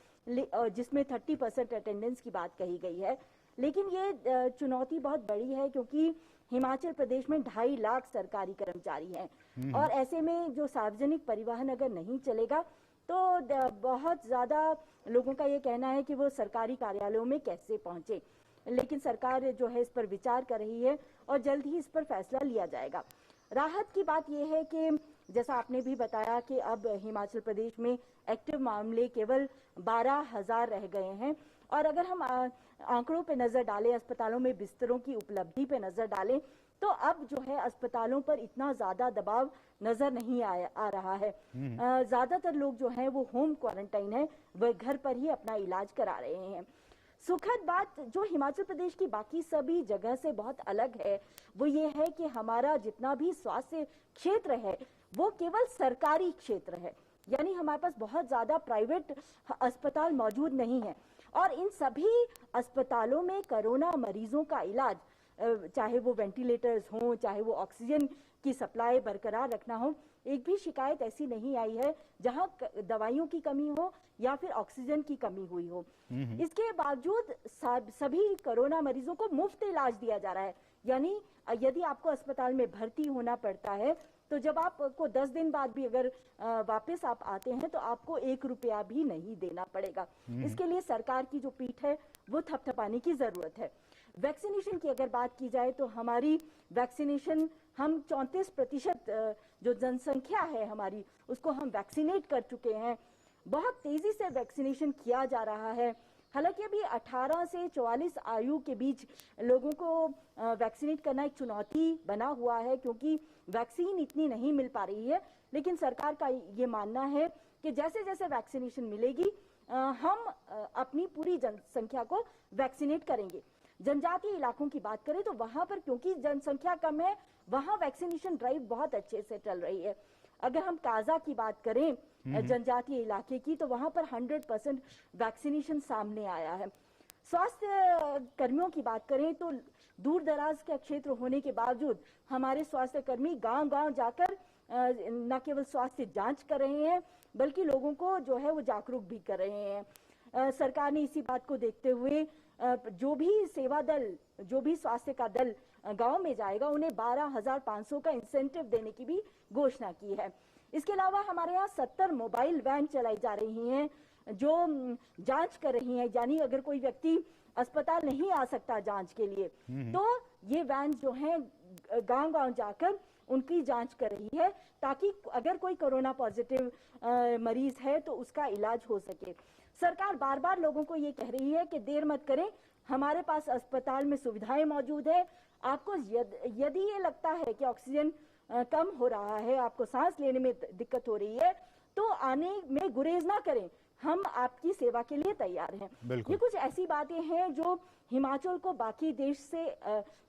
जिसमें 30% अटेंडेंस की बात कही गई है। लेकिन ये चुनौती बहुत बड़ी है, क्योंकि हिमाचल प्रदेश में 2.5 लाख सरकारी कर्मचारी हैं और ऐसे में जो सार्वजनिक परिवहन अगर नहीं चलेगा तो बहुत ज्यादा लोगों का ये कहना है कि वो सरकारी कार्यालयों में कैसे पहुंचे। लेकिन सरकार जो है इस पर विचार कर रही है और जल्द ही इस पर फैसला लिया जाएगा। राहत की बात यह है कि जैसा आपने भी बताया कि अब हिमाचल प्रदेश में एक्टिव मामले केवल 12,000 रह गए हैं, और अगर हम आंकड़ों पे नजर डालें, अस्पतालों में बिस्तरों की उपलब्धि पे नजर डालें, तो अब जो है अस्पतालों पर इतना ज्यादा दबाव नजर नहीं आ रहा है। ज्यादातर लोग जो हैं वो होम क्वारंटाइन है, वह घर पर ही अपना इलाज करा रहे हैं। सुखद बात जो हिमाचल प्रदेश की बाकी सभी जगह से बहुत अलग है वो ये है कि हमारा जितना भी स्वास्थ्य क्षेत्र है वो केवल सरकारी क्षेत्र है, यानी हमारे पास बहुत ज्यादा प्राइवेट अस्पताल मौजूद नहीं है, और इन सभी अस्पतालों में कोरोना मरीजों का इलाज, चाहे वो वेंटिलेटर्स हों, चाहे वो ऑक्सीजन की सप्लाई बरकरार रखना हो, एक भी शिकायत ऐसी नहीं आई है जहां दवाइयों की कमी हो या फिर ऑक्सीजन की कमी हुई हो। इसके बावजूद सभी कोरोना मरीजों को मुफ्त इलाज दिया जा रहा है, यानी यदि आपको अस्पताल में भर्ती होना पड़ता है तो जब आपको 10 दिन बाद भी अगर वापस आप आते हैं तो आपको 1 रुपया भी नहीं देना पड़ेगा। इसके लिए सरकार की जो पीठ है वो थपथपाने की जरूरत है। वैक्सीनेशन की अगर बात की जाए तो हमारी वैक्सीनेशन, हम 34% जो जनसंख्या है हमारी उसको हम वैक्सीनेट कर चुके हैं। बहुत तेजी से वैक्सीनेशन किया जा रहा है। हालांकि अभी 18 से 44 आयु के बीच लोगों को वैक्सीनेट करना एक चुनौती बना हुआ है, क्योंकि वैक्सीन इतनी नहीं मिल पा रही है। लेकिन सरकार का ये मानना है कि जैसे जैसे वैक्सीनेशन मिलेगी हम अपनी पूरी जनसंख्या को वैक्सीनेट करेंगे। जनजातीय इलाकों की बात करें तो वहां पर क्योंकि जनसंख्या कम है, वहां वैक्सीनेशन ड्राइव बहुत अच्छे से चल रही है। अगर हम काजा की बात करें जनजातीय इलाके की, तो वहां पर 100% वैक्सीनेशन सामने आया है। स्वास्थ्य कर्मियों की बात करें तो दूर दराज का क्षेत्र होने के बावजूद हमारे स्वास्थ्य कर्मी गांव-गांव जाकर न केवल स्वास्थ्य जांच कर रहे हैं बल्कि लोगों को जो है वो जागरूक भी कर रहे हैं। सरकार ने इसी बात को देखते हुए जो भी सेवा दल, जो भी स्वास्थ्य का दल गांव में जाएगा उन्हें 12,500 का इंसेंटिव देने की भी घोषणा की है। इसके अलावा हमारे यहाँ 70 मोबाइल वैन चलाई जा रही हैं जो जांच कर रही हैं, यानी अगर कोई व्यक्ति अस्पताल नहीं आ सकता जांच के लिए तो ये वैन जो है गांव-गांव जाकर उनकी जांच कर रही है ताकि अगर कोई कोरोना पॉजिटिव मरीज है तो उसका इलाज हो सके। सरकार बार-बार लोगों को ये कह रही है कि देर मत करें, हमारे पास अस्पताल में सुविधाएं मौजूद है। आपको यदि ये लगता है कि ऑक्सीजन कम हो रहा है, आपको सांस लेने में दिक्कत हो रही है तो आने में गुरेज ना करें, हम आपकी सेवा के लिए तैयार हैं। ये कुछ ऐसी बातें हैं जो हिमाचल को बाकी देश से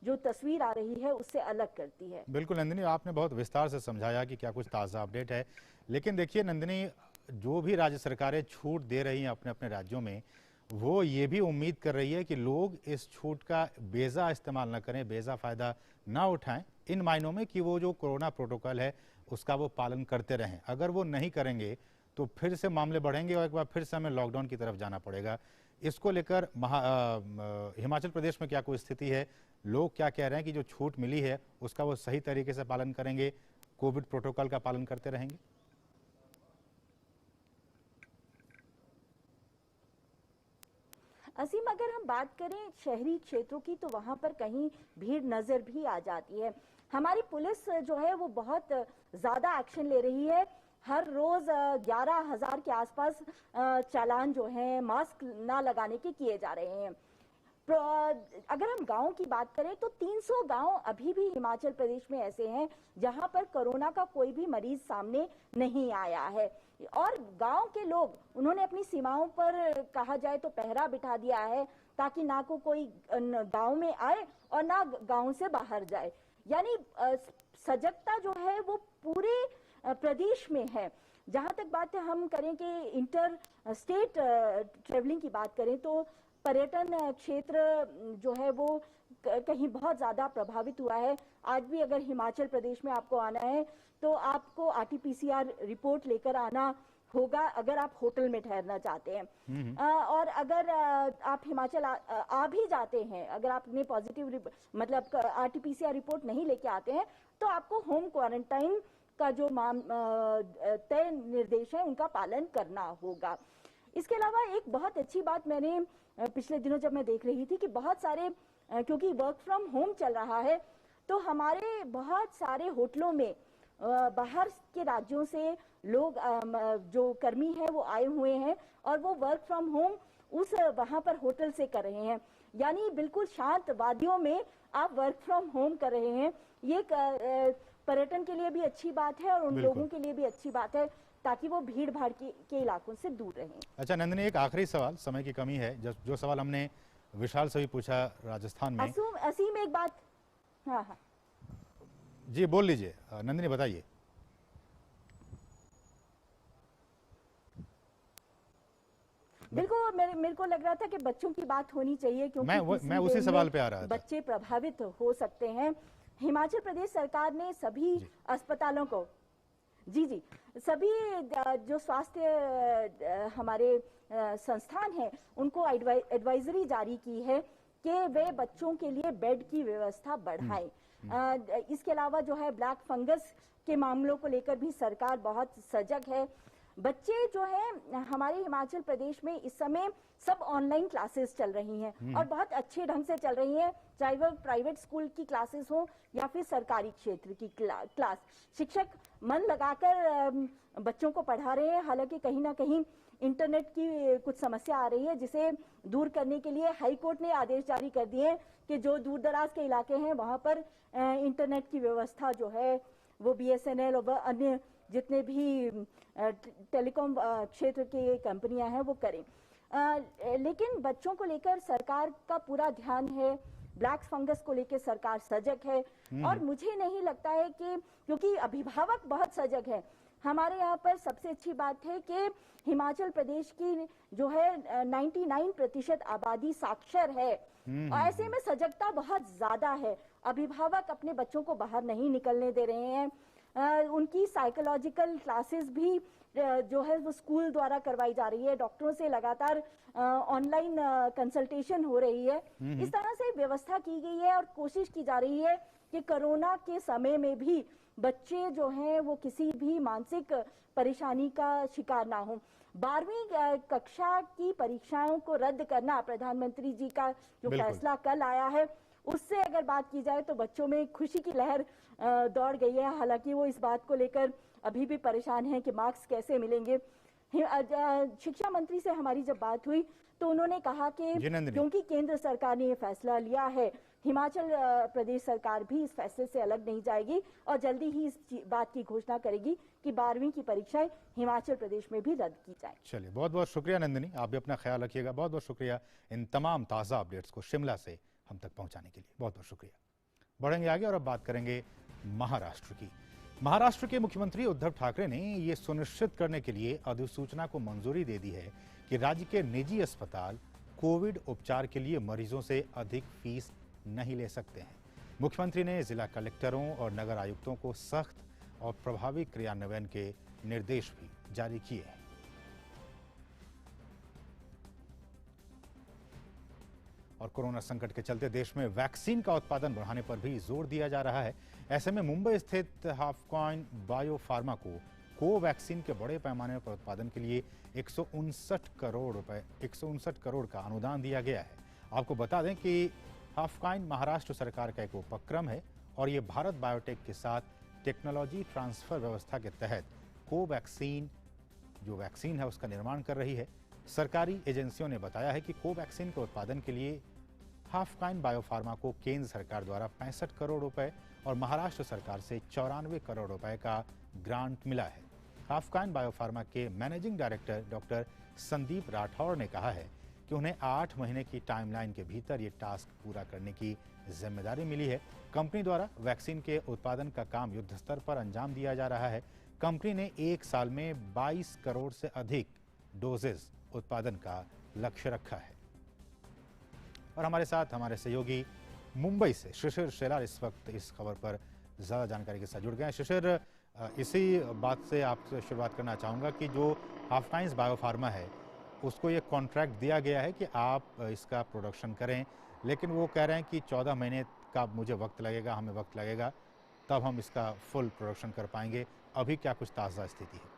जो तस्वीर आ रही है उससे अलग करती है। बिल्कुल नंदिनी, आपने बहुत विस्तार से समझाया कि क्या कुछ ताज़ा अपडेट है। लेकिन देखिए नंदिनी, जो भी राज्य सरकारें छूट दे रही हैं अपने अपने राज्यों में, वो ये भी उम्मीद कर रही है कि लोग इस छूट का बेजा इस्तेमाल न करें, बेजा फ़ायदा ना उठाएं, इन मायनों में कि वो जो कोरोना प्रोटोकॉल है उसका वो पालन करते रहें। अगर वो नहीं करेंगे तो फिर से मामले बढ़ेंगे और एक बार फिर से हमें लॉकडाउन की तरफ जाना पड़ेगा। इसको लेकर हिमाचल प्रदेश में क्या कोई स्थिति है? लोग क्या कह रहे हैं कि जो छूट मिली है उसका वो सही तरीके से पालन करेंगे, कोविड प्रोटोकॉल का पालन करते रहेंगे? असीम, अगर हम बात करें शहरी क्षेत्रों की तो वहां पर कहीं भीड़ नजर भी आ जाती है। हमारी पुलिस जो है वो बहुत ज्यादा एक्शन ले रही है। हर रोज 11,000 के आसपास चालान जो है मास्क ना लगाने के किए जा रहे हैं। अगर हम गांव की बात करें तो 300 गांव अभी भी हिमाचल प्रदेश में ऐसे हैं जहां पर कोरोना का कोई भी मरीज सामने नहीं आया है और गांव के लोग उन्होंने अपनी सीमाओं पर कहा जाए तो पहरा बिठा दिया है ताकि ना को कोई गांव में आए और ना गांव से बाहर जाए। यानी सजगता जो है वो पूरे प्रदेश में है। जहां तक बात हम करें कि इंटर स्टेट ट्रेवलिंग की बात करें तो पर्यटन क्षेत्र जो है वो कहीं बहुत ज्यादा प्रभावित हुआ है। आज भी अगर हिमाचल प्रदेश में आपको आना है तो आपको RT-PCR रिपोर्ट लेकर आना होगा अगर आप होटल में ठहरना चाहते हैं। और अगर आप हिमाचल आ भी जाते हैं, अगर आपने पॉजिटिव मतलब RT-PCR रिपोर्ट नहीं लेके आते हैं तो आपको होम क्वारंटाइन का जो तय निर्देश है उनका पालन करना होगा। इसके अलावा एक बहुत अच्छी बात मैंने पिछले दिनों जब मैं देख रही थी कि बहुत सारे क्योंकि वर्क फ्रॉम होम चल रहा है तो हमारे बहुत सारे होटलों में बाहर के राज्यों से लोग जो कर्मी हैं वो आए हुए हैं और वो वर्क फ्रॉम होम उस वहां पर होटल से कर रहे हैं। यानी बिल्कुल शांत वादियों में आप वर्क फ्रॉम होम कर रहे हैं। ये पर्यटन के लिए भी अच्छी बात है और उन लोगों के लिए भी अच्छी बात है ताकि वो भीड़ भाड़ के इलाकों से दूर रहें। अच्छा नंदिनी, एक आखिरी सवाल, समय की कमी है, जो सवाल हमने विशाल से भी पूछा राजस्थान में। असीम एक बात, हाँ जी बोल लीजिए नंदिनी, बताइए। बिल्कुल, मेरे को लग रहा था कि बच्चों की बात होनी चाहिए क्योंकि मैं उसी सवाल पे आ रहा था। बच्चे प्रभावित हो सकते हैं। हिमाचल प्रदेश सरकार ने सभी अस्पतालों को जी सभी जो स्वास्थ्य हमारे संस्थान हैं उनको एडवाइजरी जारी की है कि वे बच्चों के लिए बेड की व्यवस्था बढ़ाएं। इसके अलावा जो है ब्लैक फंगस के मामलों को लेकर भी सरकार बहुत सजग है। बच्चे जो है हमारे हिमाचल प्रदेश में इस समय सब ऑनलाइन क्लासेस चल रही हैं और बहुत अच्छे ढंग से चल रही हैं, चाहे वो प्राइवेट स्कूल की क्लासेस हो या फिर सरकारी क्षेत्र की क्लास। शिक्षक मन लगाकर बच्चों को पढ़ा रहे हैं। हालांकि कहीं ना कहीं इंटरनेट की कुछ समस्या आ रही है जिसे दूर करने के लिए हाई कोर्ट ने आदेश जारी कर दिए कि जो दूर दराज के इलाके हैं वहां पर इंटरनेट की व्यवस्था जो है वो BSNL और अन्य जितने भी टेलीकॉम क्षेत्र की कंपनियां हैं वो करें। लेकिन बच्चों को लेकर सरकार का पूरा ध्यान है, ब्लैक फंगस को लेकर सरकार सजग है और मुझे नहीं लगता है कि क्योंकि अभिभावक बहुत सजग है हमारे यहाँ पर सबसे अच्छी बात है कि हिमाचल प्रदेश की जो है 99% आबादी साक्षर है और ऐसे में सजगता बहुत ज्यादा है। अभिभावक अपने बच्चों को बाहर नहीं निकलने दे रहे हैं। उनकी साइकोलॉजिकल क्लासेस भी जो है वो स्कूल द्वारा करवाई जा रही है। डॉक्टरों से लगातार ऑनलाइन कंसल्टेशन हो रही है। इस तरह से व्यवस्था की गई है और कोशिश की जा रही है कि कोरोना के समय में भी बच्चे जो हैं वो किसी भी मानसिक परेशानी का शिकार ना हो। 12वीं कक्षा की परीक्षाओं को रद्द करना प्रधानमंत्री जी का जो फैसला कल आया है, उससे अगर बात की जाए तो बच्चों में खुशी की लहर दौड़ गई है। हालांकि वो इस बात को लेकर अभी भी परेशान हैं कि मार्क्स कैसे मिलेंगे। शिक्षा मंत्री से हमारी जब बात हुई तो उन्होंने कहा कि क्योंकि केंद्र सरकार ने ये फैसला लिया है, हिमाचल प्रदेश सरकार भी इस फैसले से अलग नहीं जाएगी और जल्दी ही इस बात की घोषणा करेगी कि 12वीं की परीक्षाएं हिमाचल प्रदेश में भी रद्द की जाए। चलिए, बहुत बहुत शुक्रिया नंदिनी, आप भी अपना ख्याल रखिएगा। बहुत बहुत शुक्रिया इन तमाम ताज़ा अपडेट्स को शिमला से हम तक पहुंचाने के लिए, बहुत बहुत शुक्रिया। बढ़ेंगे आगे और अब बात करेंगे महाराष्ट्र की। महाराष्ट्र के मुख्यमंत्री उद्धव ठाकरे ने ये सुनिश्चित करने के लिए अधिसूचना को मंजूरी दे दी है कि राज्य के निजी अस्पताल कोविड उपचार के लिए मरीजों से अधिक फीस नहीं ले सकते हैं। मुख्यमंत्री ने जिला कलेक्टरों और नगर आयुक्तों को सख्त और प्रभावी क्रियान्वयन के निर्देश भी जारी किए हैं। और कोरोना संकट के चलते देश में वैक्सीन का उत्पादन बढ़ाने पर भी जोर दिया जा रहा है। ऐसे में मुंबई स्थित हाफकाइन बायो फार्मा को कोवैक्सीन के बड़े पैमाने पर उत्पादन के लिए 159 करोड़ का अनुदान दिया गया है। आपको बता दें कि हाफकाइन महाराष्ट्र सरकार का एक उपक्रम है और ये भारत बायोटेक के साथ टेक्नोलॉजी ट्रांसफर व्यवस्था के तहत कोवैक्सीन जो वैक्सीन है उसका निर्माण कर रही है। सरकारी एजेंसियों ने बताया है कि कोवैक्सीन के उत्पादन के लिए हाफकाइन बायोफार्मा को केंद्र सरकार द्वारा 65 करोड़ रुपए और महाराष्ट्र सरकार से 94 करोड़ रुपए का ग्रांट मिला है। हाफकाइन बायोफार्मा के managing director doctor Sandeep Rathore ने कहा है कि उन्हें 8 महीने की टाइमलाइन के भीतर ये टास्क पूरा करने की जिम्मेदारी मिली है। कंपनी द्वारा वैक्सीन के उत्पादन का काम युद्ध स्तर पर अंजाम दिया जा रहा है। कंपनी ने एक साल में 22 करोड़ से अधिक डोजेज उत्पादन का लक्ष्य रखा है। और हमारे साथ हमारे सहयोगी मुंबई से शिशिर शेलार इस वक्त इस खबर पर ज़्यादा जानकारी के साथ जुड़ गए हैं। शिशिर, इसी बात से आपसे शुरुआत करना चाहूँगा कि जो हाफकाइन बायोफार्मा है उसको ये कॉन्ट्रैक्ट दिया गया है कि आप इसका प्रोडक्शन करें, लेकिन वो कह रहे हैं कि 14 महीने का मुझे वक्त लगेगा, हमें वक्त लगेगा, तब हम इसका फुल प्रोडक्शन कर पाएंगे। अभी क्या कुछ ताज़ा स्थिति है?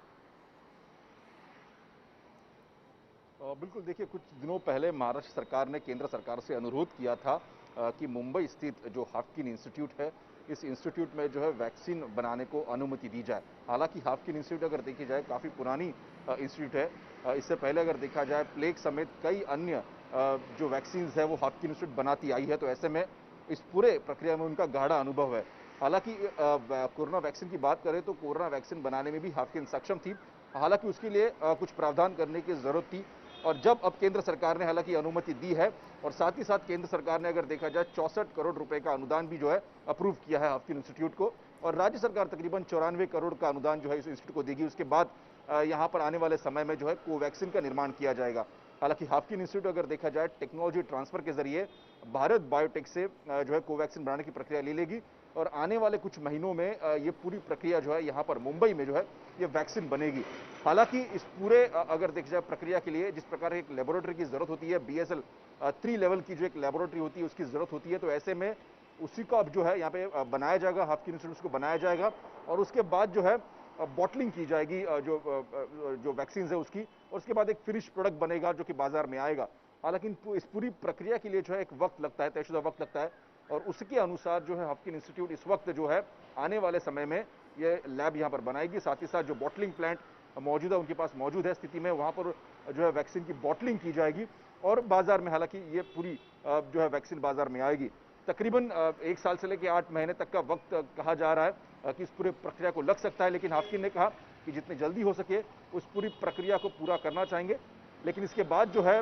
बिल्कुल, देखिए, कुछ दिनों पहले महाराष्ट्र सरकार ने केंद्र सरकार से अनुरोध किया था कि मुंबई स्थित जो हाफकिन इंस्टीट्यूट है, इस इंस्टीट्यूट में जो है वैक्सीन बनाने को अनुमति दी जाए। हालांकि हाफकिन इंस्टीट्यूट अगर देखी जाए काफ़ी पुरानी इंस्टीट्यूट है। इससे पहले अगर देखा जाए प्लेग समेत कई अन्य जो वैक्सीन है वो हाफकिन इंस्टीट्यूट बनाती आई है, तो ऐसे में इस पूरे प्रक्रिया में उनका गाढ़ा अनुभव है। हालांकि कोरोना वैक्सीन की बात करें तो कोरोना वैक्सीन बनाने में भी हाफकिन सक्षम थी, हालांकि उसके लिए कुछ प्रावधान करने की जरूरत थी। और जब अब केंद्र सरकार ने हालांकि अनुमति दी है और साथ ही साथ केंद्र सरकार ने अगर देखा जाए 64 करोड़ रुपए का अनुदान भी जो है अप्रूव किया है हाफकिन इंस्टीट्यूट को, और राज्य सरकार तकरीबन 94 करोड़ का अनुदान जो है इस इंस्टीट्यूट को देगी। उसके बाद यहाँ पर आने वाले समय में जो है कोवैक्सीन का निर्माण किया जाएगा। हालांकि हाफकिन इंस्टीट्यूट अगर देखा जाए टेक्नोलॉजी ट्रांसफर के जरिए भारत बायोटेक से जो है कोवैक्सीन बनाने की प्रक्रिया ले लेगी और आने वाले कुछ महीनों में ये पूरी प्रक्रिया जो है यहाँ पर मुंबई में जो है ये वैक्सीन बनेगी। हालांकि इस पूरे अगर देखा जाए प्रक्रिया के लिए जिस प्रकार एक लेबोरेटरी की जरूरत होती है, BSL 3 लेवल की जो एक लेबोरेटरी होती है उसकी जरूरत होती है, तो ऐसे में उसी को अब जो है यहाँ पे बनाया जाएगा, हाफकिन इंस्टीट्यूट को बनाया जाएगा और उसके बाद जो है बॉटलिंग की जाएगी जो वैक्सीन है उसकी, और उसके बाद एक फिनिश प्रोडक्ट बनेगा जो कि बाजार में आएगा। हालांकि इस पूरी प्रक्रिया के लिए जो है एक वक्त लगता है, तयशुदा वक्त लगता है, और उसके अनुसार जो है हाफकिन इंस्टीट्यूट इस वक्त जो है आने वाले समय में ये लैब यहाँ पर बनाएगी। साथ ही साथ जो बॉटलिंग प्लांट मौजूदा उनके पास मौजूद है स्थिति में, वहाँ पर जो है वैक्सीन की बॉटलिंग की जाएगी और बाजार में हालांकि ये पूरी जो है वैक्सीन बाजार में आएगी। तकरीबन 1 साल से लेकर 8 महीने तक का वक्त कहा जा रहा है कि इस पूरे प्रक्रिया को लग सकता है, लेकिन हाफकिन ने कहा कि जितनी जल्दी हो सके उस पूरी प्रक्रिया को पूरा करना चाहेंगे। लेकिन इसके बाद जो है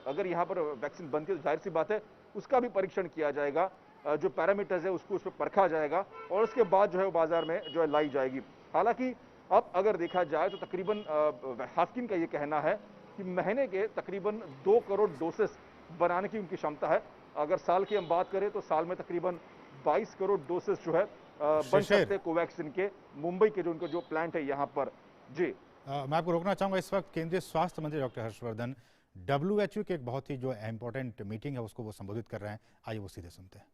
अगर यहाँ पर वैक्सीन बनती है तो जाहिर सी बात है उसका भी परीक्षण किया जाएगा, जो पैरामीटर्स है उसको उस पर परखा जाएगा और उसके बाद जो है बाजार में जो है लाई जाएगी। हालांकि अब अगर देखा जाए तो तकरीबन हाफकिन का ये कहना है कि महीने के तकरीबन 2 करोड़ डोसेस बनाने की उनकी क्षमता है। अगर साल की हम बात करें तो साल में तकरीबन 22 करोड़ डोसेस जो है बन सकते हैं कोवैक्सीन के, मुंबई के जो उनको जो प्लांट है यहाँ पर। जी मैं आपको रोकना चाहूंगा, इस वक्त केंद्रीय स्वास्थ्य मंत्री डॉक्टर हर्षवर्धन WHO की एक बहुत ही जो इंपॉर्टेंट मीटिंग है उसको वो संबोधित कर रहे हैं। आइए वो सीधे सुनते हैं।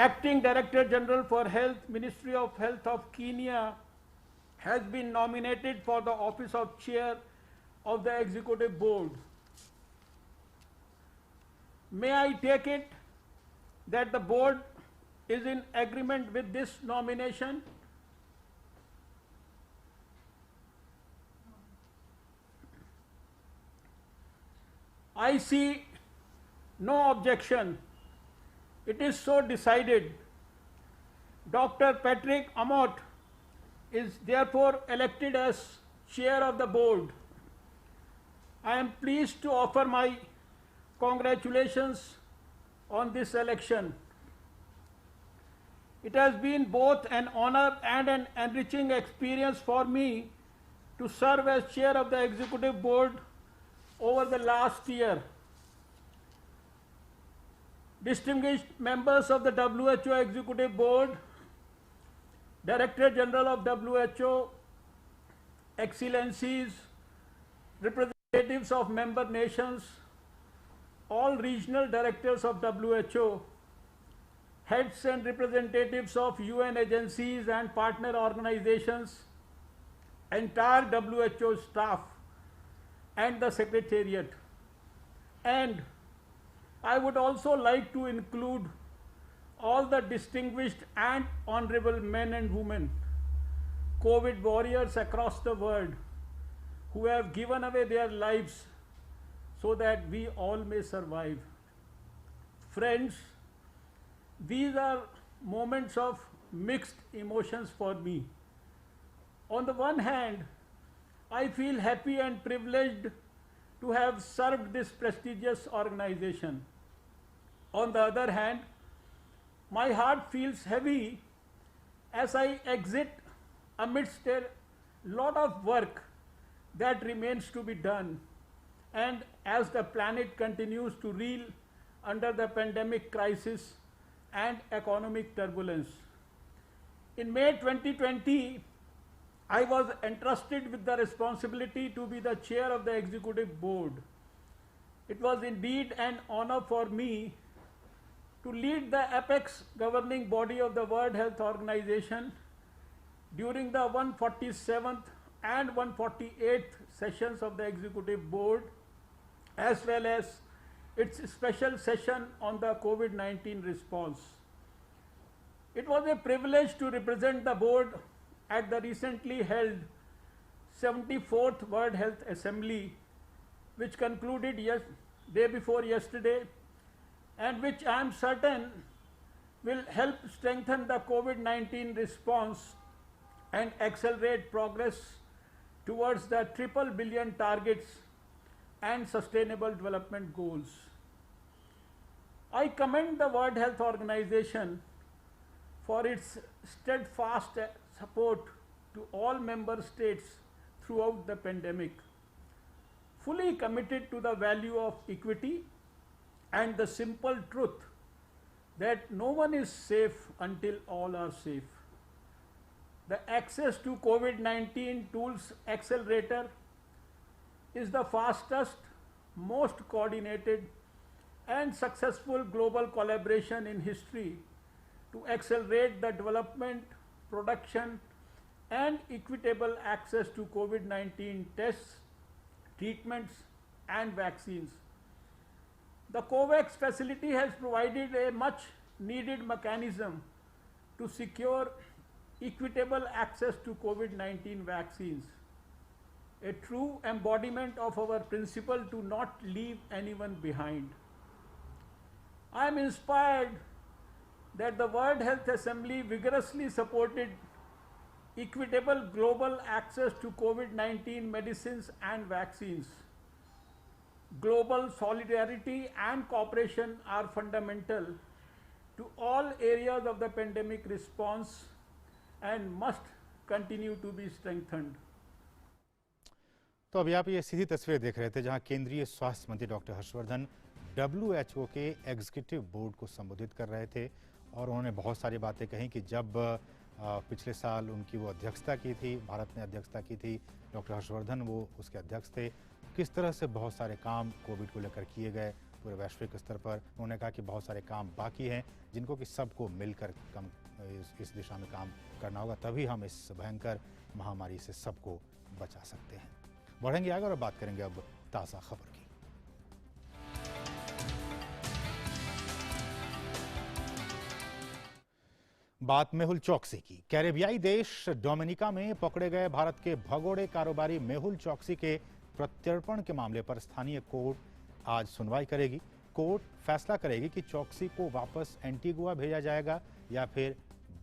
Acting Director General for Health, Ministry of Health of Kenya, has been nominated for the office of Chair of the Executive Board. May I take it that the board is in agreement with this nomination? I see no objection. It is so decided. Dr. Patrick Amott is therefore elected as chair of the board. I am pleased to offer my congratulations on this election. It has been both an honor and an enriching experience for me to serve as chair of the executive board over the last year. Distinguished members of the WHO Executive Board, Director General of WHO, Excellencies, representatives of member nations, all regional directors of WHO, heads and representatives of UN agencies and partner organizations, entire WHO staff, and the Secretariat. And I would also like to include all the distinguished and honorable men and women, COVID warriors across the world, who have given away their lives so that we all may survive. Friends, these are moments of mixed emotions for me. On the one hand, I feel happy and privileged to have served this prestigious organization. On the other hand, my heart feels heavy as I exit amidst a lot of work that remains to be done, and as the planet continues to reel under the pandemic crisis and economic turbulence. In May 2020, I was entrusted with the responsibility to be the chair of the executive board. It was indeed an honor for me to lead the apex governing body of the World Health Organization during the 147th and 148th sessions of the executive board, as well as its special session on the COVID-19 response. It was a privilege to represent the board at the recently held 74th World Health Assembly, which concluded day before yesterday, and which I am certain will help strengthen the COVID-19 response and accelerate progress towards the triple billion targets and sustainable development goals. I commend the World Health Organization for its steadfast support to all member states throughout the pandemic, fully committed to the value of equity and the simple truth that no one is safe until all are safe. The Access to COVID-19 Tools Accelerator is the fastest, most coordinated and successful global collaboration in history to accelerate the development, production and equitable access to COVID-19 tests, treatments and vaccines. The COVAX facility has provided a much needed mechanism to secure equitable access to COVID-19 vaccines, a true embodiment of our principle to not leave anyone behind. I am inspired that the World Health Assembly vigorously supported equitable global access to COVID-19 medicines and vaccines. Global solidarity and cooperation are fundamental to all areas of the pandemic response, and must continue to be strengthened. तो अभी आप ये सीधी तस्वीर देख रहे थे जहां केंद्रीय स्वास्थ्य मंत्री डॉक्टर हर्षवर्धन WHO के एग्जीक्यूटिव बोर्ड को संबोधित कर रहे थे और उन्होंने बहुत सारी बातें कही कि जब पिछले साल उनकी वो अध्यक्षता की थी, भारत ने अध्यक्षता की थी, डॉक्टर हर्षवर्धन वो उसके अध्यक्ष थे, किस तरह से बहुत सारे काम कोविड को लेकर किए गए पूरे वैश्विक स्तर पर। उन्होंने कहा कि बहुत सारे काम बाकी हैं जिनको कि सबको मिलकर इस दिशा में काम करना होगा, तभी हम इस भयंकर महामारी से सबको बचा सकते हैं। बढ़ेंगे आगे और बात करेंगे अब ताज़ा खबर की। बात मेहुल चौकसी की। कैरेबियाई देश डोमिनिका में पकड़े गए भारत के भगोड़े कारोबारी मेहुल चौकसी के प्रत्यर्पण के मामले पर स्थानीय कोर्ट आज सुनवाई करेगी। कोर्ट फैसला करेगी कि चौकसी को वापस एंटीगुआ भेजा जाएगा या फिर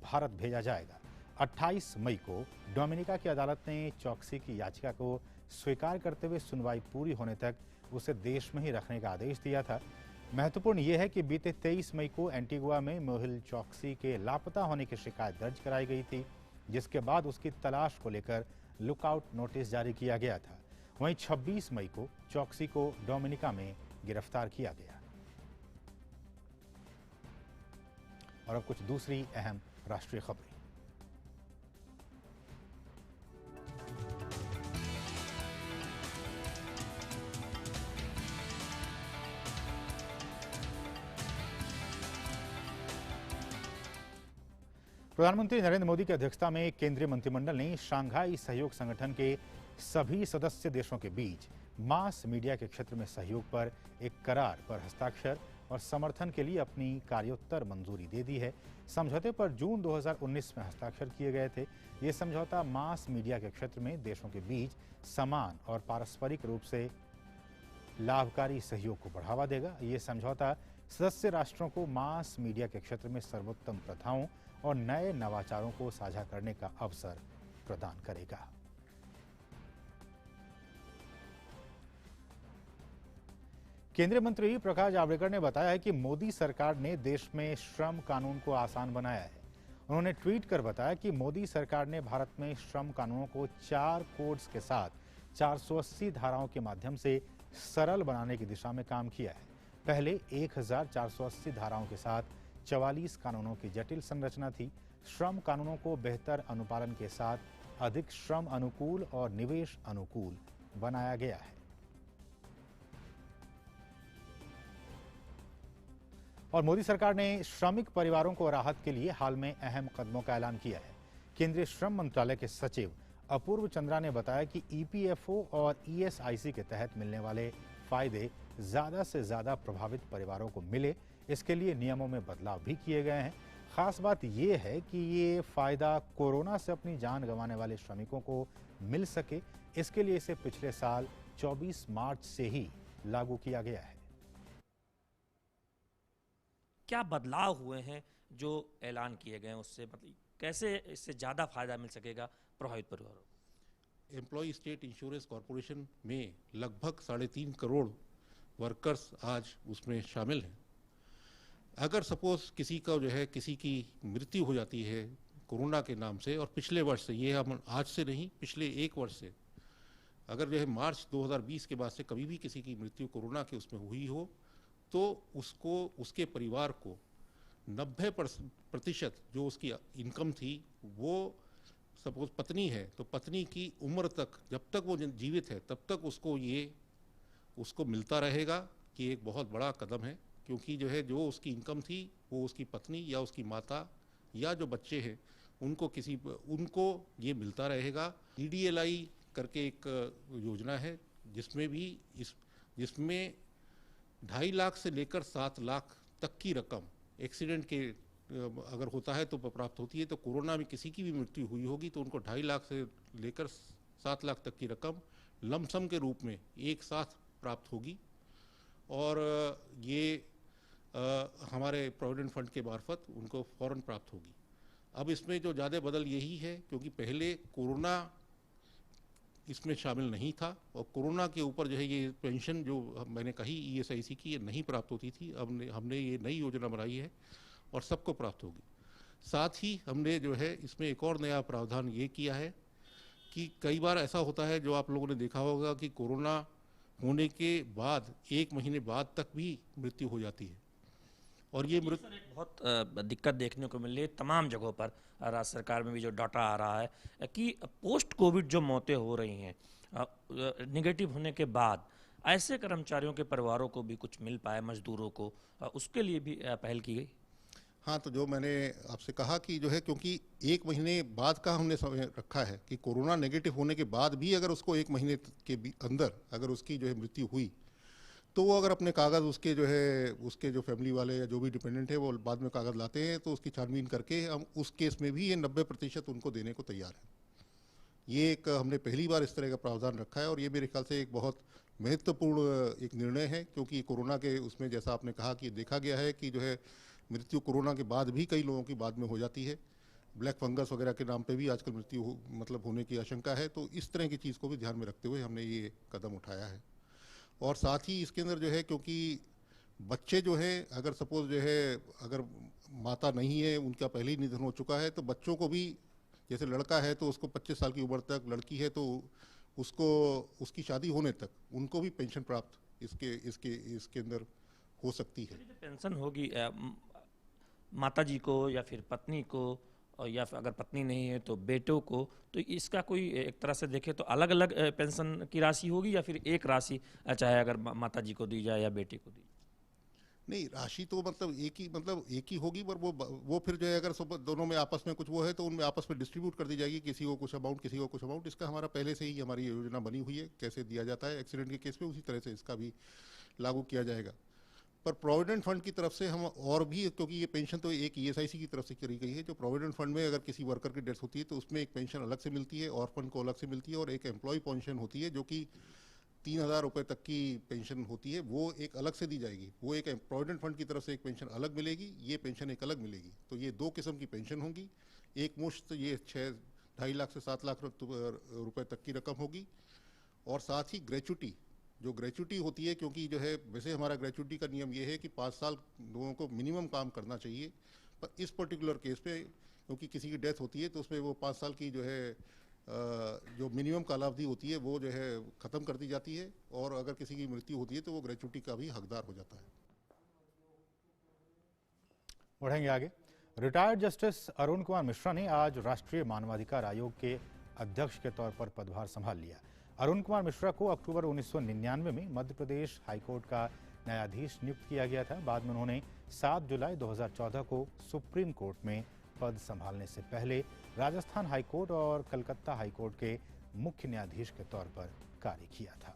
भारत भेजा जाएगा। 28 मई को डोमिनिका की अदालत ने चौकसी की याचिका को स्वीकार करते हुए सुनवाई पूरी होने तक उसे देश में ही रखने का आदेश दिया था। महत्वपूर्ण यह है कि बीते 23 मई को एंटीगुआ में मेहुल चौकसी के लापता होने की शिकायत दर्ज कराई गई थी, जिसके बाद उसकी तलाश को लेकर लुकआउट नोटिस जारी किया गया था। वहीं 26 मई को चौकसी को डोमिनिका में गिरफ्तार किया गया। और अब कुछ दूसरी अहम राष्ट्रीय खबरें। प्रधानमंत्री नरेंद्र मोदी की अध्यक्षता में केंद्रीय मंत्रिमंडल ने शंघाई सहयोग संगठन के सभी सदस्य देशों के बीच मास मीडिया के क्षेत्र में सहयोग पर एक करार पर हस्ताक्षर और समर्थन के लिए अपनी कार्योत्तर मंजूरी दे दी है। समझौते पर जून 2019 में हस्ताक्षर किए गए थे। ये समझौता मास मीडिया के क्षेत्र में देशों के बीच समान और पारस्परिक रूप से लाभकारी सहयोग को बढ़ावा देगा। ये समझौता सदस्य राष्ट्रों को मास मीडिया के क्षेत्र में सर्वोत्तम प्रथाओं और नए नवाचारों को साझा करने का अवसर प्रदान करेगा। केंद्रीय मंत्री प्रकाश जावड़ेकर ने बताया है कि मोदी सरकार ने देश में श्रम कानून को आसान बनाया है। उन्होंने ट्वीट कर बताया कि मोदी सरकार ने भारत में श्रम कानूनों को 4 कोड्स के साथ 480 धाराओं के माध्यम से सरल बनाने की दिशा में काम किया है। पहले 1480 धाराओं के साथ 44 कानूनों की जटिल संरचना थी। श्रम कानूनों को बेहतर अनुपालन के साथ अधिक श्रम अनुकूल और निवेश अनुकूल बनाया गया है। और मोदी सरकार ने श्रमिक परिवारों को राहत के लिए हाल में अहम कदमों का ऐलान किया है। केंद्रीय श्रम मंत्रालय के सचिव अपूर्व चंद्रा ने बताया कि EPFO और ESIC के तहत मिलने वाले फायदे ज्यादा से ज्यादा प्रभावित परिवारों को मिले, इसके लिए नियमों में बदलाव भी किए गए हैं। खास बात यह है कि ये फायदा कोरोना से अपनी जान गंवाने वाले श्रमिकों को मिल सके, इसके लिए इसे पिछले साल 24 मार्च से ही लागू किया गया है। क्या बदलाव हुए हैं जो ऐलान किए गए हैं उससे, मतलब कैसे इससे ज़्यादा फायदा मिल सकेगा प्रभावित परिवारों को? एम्प्लॉय स्टेट इंश्योरेंस कॉरपोरेशन में लगभग 3.5 करोड़ वर्कर्स आज उसमें शामिल हैं। अगर सपोज किसी का किसी की मृत्यु हो जाती है कोरोना के नाम से, और पिछले वर्ष से, ये हम आज से नहीं, पिछले 1 वर्ष से, अगर मार्च 2020 के बाद से कभी भी किसी की मृत्यु कोरोना के उसमें हुई हो, तो उसको, उसके परिवार को 90% जो उसकी इनकम थी, वो सपोज पत्नी है तो पत्नी की उम्र तक, जब तक वो जीवित है तब तक उसको मिलता रहेगा। कि एक बहुत बड़ा कदम है, क्योंकि जो उसकी इनकम थी वो उसकी पत्नी या उसकी माता या जो बच्चे हैं उनको ये मिलता रहेगा। DDLI करके एक योजना है जिसमें 2.5 लाख से लेकर 7 लाख तक की रकम एक्सीडेंट के अगर होता है तो प्राप्त होती है। तो कोरोना में किसी की भी मृत्यु हुई होगी तो उनको 2.5 लाख से लेकर 7 लाख तक की रकम लमसम के रूप में एक साथ प्राप्त होगी, और ये हमारे प्रोविडेंट फंड के मार्फत उनको फौरन प्राप्त होगी। अब इसमें जो ज़्यादा बदल यही है, क्योंकि पहले कोरोना इसमें शामिल नहीं था और कोरोना के ऊपर ये पेंशन जो मैंने कही ESIC की, ये नहीं प्राप्त होती थी। अब हमने ये नई योजना बनाई है और सबको प्राप्त होगी। साथ ही हमने जो है इसमें एक और नया प्रावधान ये किया है कि कई बार ऐसा होता है, जो आप लोगों ने देखा होगा, कि कोरोना होने के बाद 1 महीने बाद तक भी मृत्यु हो जाती है। और ये बहुत दिक्कत देखने को मिल रही है तमाम जगहों पर। राज्य सरकार में भी जो डाटा आ रहा है कि पोस्ट कोविड जो मौतें हो रही हैं निगेटिव होने के बाद, ऐसे कर्मचारियों के परिवारों को भी कुछ मिल पाए, मजदूरों को, उसके लिए भी पहल की गई। हाँ, तो जो मैंने आपसे कहा कि जो है, क्योंकि 1 महीने बाद का हमने समय रखा है कि कोरोना नेगेटिव होने के बाद भी अगर उसको 1 महीने के अंदर अगर उसकी जो है मृत्यु हुई, तो वो अगर अपने कागज़ उसके जो है उसके जो फैमिली वाले या जो भी डिपेंडेंट है वो बाद में कागज़ लाते हैं, तो उसकी छानबीन करके हम उस केस में भी ये 90% उनको देने को तैयार हैं। ये एक हमने पहली बार इस तरह का प्रावधान रखा है और ये मेरे ख्याल से एक बहुत महत्वपूर्ण एक निर्णय है, क्योंकि कोरोना के उसमें जैसा आपने कहा कि देखा गया है कि जो है मृत्यु कोरोना के बाद भी कई लोगों की बाद में हो जाती है। ब्लैक फंगस वगैरह के नाम पे भी आजकल मृत्यु मतलब होने की आशंका है। तो इस तरह की चीज़ को भी ध्यान में रखते हुए हमने ये कदम उठाया है। और साथ ही इसके अंदर जो है, क्योंकि बच्चे जो है अगर सपोज जो है अगर माता नहीं है, उनका पहले ही निधन हो चुका है, तो बच्चों को भी, जैसे लड़का है तो उसको 25 साल की उम्र तक, लड़की है तो उसको उसकी शादी होने तक उनको भी पेंशन प्राप्त इसके इसके इसके अंदर हो सकती है। पेंशन होगी माता जी को या फिर पत्नी को, और या फिर अगर पत्नी नहीं है तो बेटों को, तो इसका कोई एक तरह से देखें तो अलग अलग पेंशन की राशि होगी, या फिर एक राशि चाहे अगर माता जी को दी जाए या बेटे को दी जाए? नहीं, राशि तो मतलब एक ही होगी, पर वो फिर जो है अगर सब दोनों में आपस में कुछ वो है तो उनमें आपस में डिस्ट्रीब्यूट कर दी जाएगी, किसी को कुछ अमाउंट, किसी को कुछ अमाउंट। इसका हमारा पहले से ही हमारी योजना बनी हुई है कैसे दिया जाता है एक्सीडेंट के केस में, उसी तरह से इसका भी लागू किया जाएगा। पर प्रोविडेंट फंड की तरफ से हम और भी, क्योंकि ये पेंशन तो एक ESIC की तरफ से करी गई है, जो प्रोविडेंट फंड में अगर किसी वर्कर की डेथ होती है तो उसमें एक पेंशन अलग से मिलती है, ऑर्फन को अलग से मिलती है, और एक एम्प्लॉय पेंशन होती है जो कि 3,000 रुपये तक की पेंशन होती है, वो एक अलग से दी जाएगी। वो एक प्रोविडेंट फंड की तरफ से एक पेंशन अलग मिलेगी, ये पेंशन एक अलग मिलेगी। तो ये 2 किस्म की पेंशन होंगी। एक मुश्त ये 2.5 लाख से 7 लाख रुपए तक की रकम होगी। और साथ ही ग्रेचुटी, जो ग्रेचुटी होती है, क्योंकि जो है वैसे हमारा ग्रेचुटी का नियम ये है कि 5 साल लोगों को मिनिमम काम करना चाहिए, पर इस पर्टिकुलर केस पे क्योंकि किसी की डेथ होती है तो उसमें वो 5 साल की जो है जो मिनिमम कालावधि होती है वो जो है ख़त्म कर दी जाती है, और अगर किसी की मृत्यु होती है तो वो ग्रेचुटी का भी हकदार हो जाता है। बढ़ेंगे आगे। रिटायर्ड जस्टिस अरुण कुमार मिश्रा ने आज राष्ट्रीय मानवाधिकार आयोग के अध्यक्ष के तौर पर पदभार संभाल लिया। अरुण कुमार मिश्रा को अक्टूबर 1999 में मध्य प्रदेश हाईकोर्ट का न्यायाधीश नियुक्त किया गया था। बाद में उन्होंने 7 जुलाई 2014 को सुप्रीम कोर्ट में पद संभालने से पहले राजस्थान हाईकोर्ट और कलकत्ता हाईकोर्ट के मुख्य न्यायाधीश के तौर पर कार्य किया था।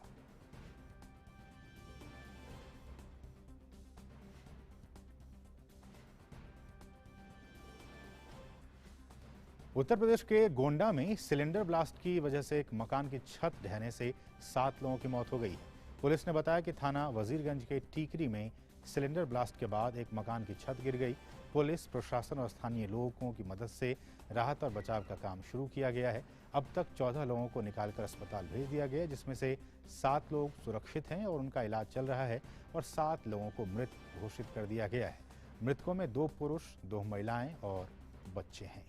उत्तर प्रदेश के गोंडा में सिलेंडर ब्लास्ट की वजह से एक मकान की छत ढहने से 7 लोगों की मौत हो गई है। पुलिस ने बताया कि थाना वजीरगंज के टीकरी में सिलेंडर ब्लास्ट के बाद एक मकान की छत गिर गई। पुलिस प्रशासन और स्थानीय लोगों की मदद से राहत और बचाव का काम शुरू किया गया है। अब तक 14 लोगों को निकालकर अस्पताल भेज दिया गया है, जिसमें से 7 लोग सुरक्षित हैं और उनका इलाज चल रहा है, और 7 लोगों को मृत घोषित कर दिया गया है। मृतकों में 2 पुरुष, 2 महिलाएं और बच्चे हैं।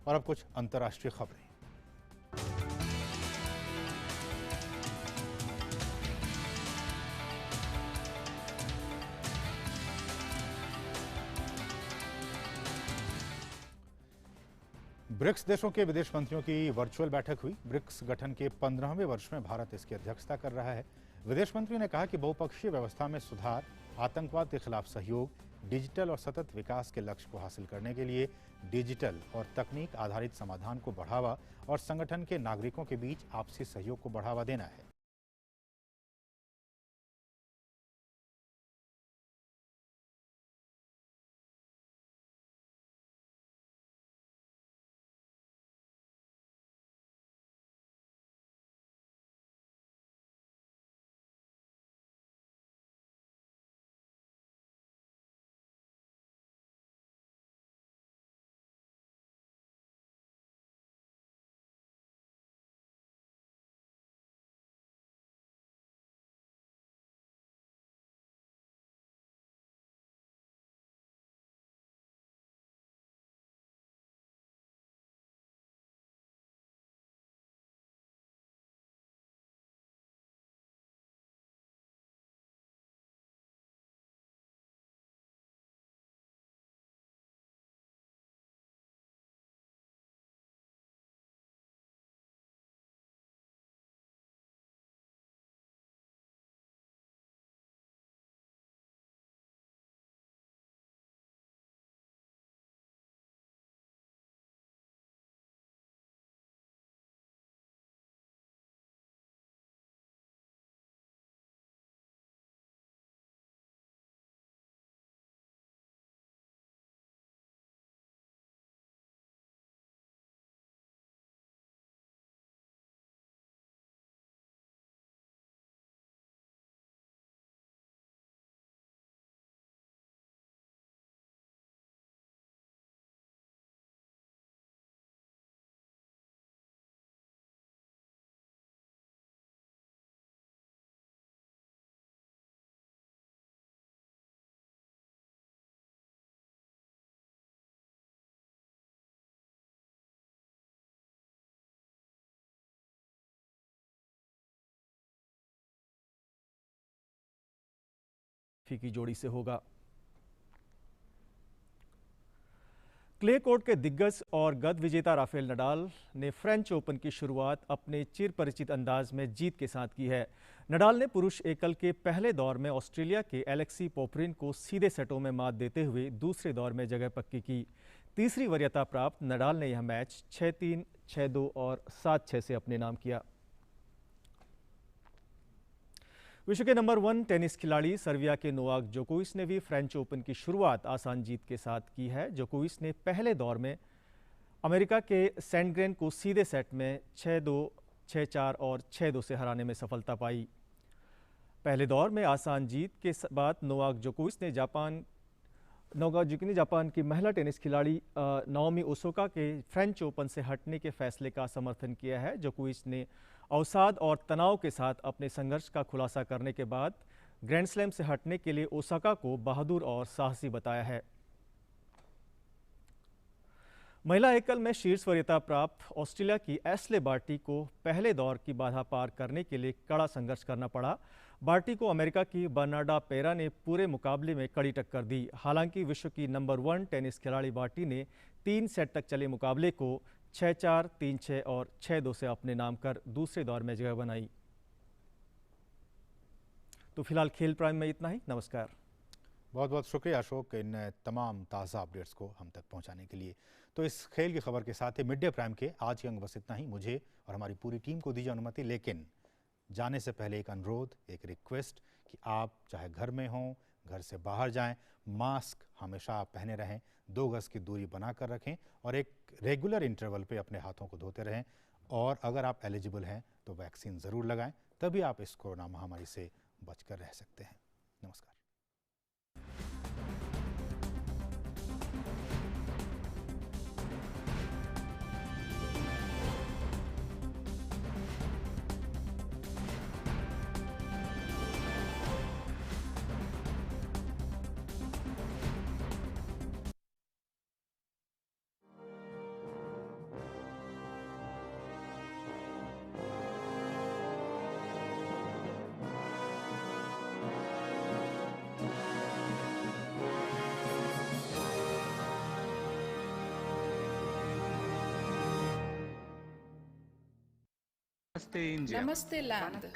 और अब कुछ अंतर्राष्ट्रीय खबरें। ब्रिक्स देशों के विदेश मंत्रियों की वर्चुअल बैठक हुई। ब्रिक्स गठन के 15वें वर्ष में भारत इसकी अध्यक्षता कर रहा है। विदेश मंत्री ने कहा कि बहुपक्षीय व्यवस्था में सुधार, आतंकवाद के खिलाफ सहयोग, डिजिटल और सतत विकास के लक्ष्य को हासिल करने के लिए डिजिटल और तकनीक आधारित समाधान को बढ़ावा और संगठन के नागरिकों के बीच आपसी सहयोग को बढ़ावा देना है। की जोड़ी से होगा। क्ले कोर्ट के दिग्गज और गद विजेता राफेल नडाल ने फ्रेंच ओपन की शुरुआत अपने चिर परिचित अंदाज में जीत के साथ की है। नडाल ने पुरुष एकल के पहले दौर में ऑस्ट्रेलिया के एलेक्सी पोपरिन को सीधे सेटों में मात देते हुए दूसरे दौर में जगह पक्की की। तीसरी वरीयता प्राप्त नडाल ने यह मैच 6-3, 6-2 और 7-6 से अपने नाम किया। विश्व के नंबर 1 टेनिस खिलाड़ी सर्बिया के नोवाक जोकोविच ने भी फ्रेंच ओपन की शुरुआत आसान जीत के साथ की है। जोकोविच ने पहले दौर में अमेरिका के सैंडग्रेन को सीधे सेट में 6-2, 6-4 और 6-2 से हराने में सफलता पाई। पहले दौर में आसान जीत के बाद नोवाक जोकोविच ने जापान की महिला टेनिस खिलाड़ी नाओमी ओसाका के फ्रेंच ओपन से हटने के फैसले का समर्थन किया है। जोकोविच ने अवसाद और तनाव के साथ अपने संघर्ष का खुलासा करने के बाद ग्रैंड स्लैम से हटने के लिए ओसाका को बहादुर और साहसी बताया है। महिला एकल में शीर्ष वरीयता प्राप्त ऑस्ट्रेलिया की एशले बार्टी को पहले दौर की बाधा पार करने के लिए कड़ा संघर्ष करना पड़ा। बार्टी को अमेरिका की बर्नार्डा पेरा ने पूरे मुकाबले में कड़ी टक्कर दी। हालांकि विश्व की नंबर 1 टेनिस खिलाड़ी बार्टी ने 3 सेट तक चले मुकाबले को 6-4, 3-6 और 6-2 से अपने नाम कर दूसरे दौर में जगह बनाई। तो फिलहाल खेल प्राइम में इतना ही। नमस्कार। बहुत बहुत शुक्रिया अशोक, इन तमाम ताज़ा अपडेट्स को हम तक पहुंचाने के लिए। तो इस खेल की खबर के साथ ही मिड डे प्राइम के आज के अंक बस इतना ही। मुझे और हमारी पूरी टीम को दीजिए अनुमति, लेकिन जाने से पहले एक अनुरोध, एक रिक्वेस्ट कि आप चाहे घर में हों, घर से बाहर जाएं, मास्क हमेशा आप पहने रहें, 2 गज की दूरी बनाकर रखें और एक रेगुलर इंटरवल पे अपने हाथों को धोते रहें। और अगर आप एलिजिबल हैं तो वैक्सीन ज़रूर लगाएं, तभी आप इस कोरोना महामारी से बचकर रह सकते हैं। नमस्कार। नमस्ते इंडिया। नमस्ते लैंड।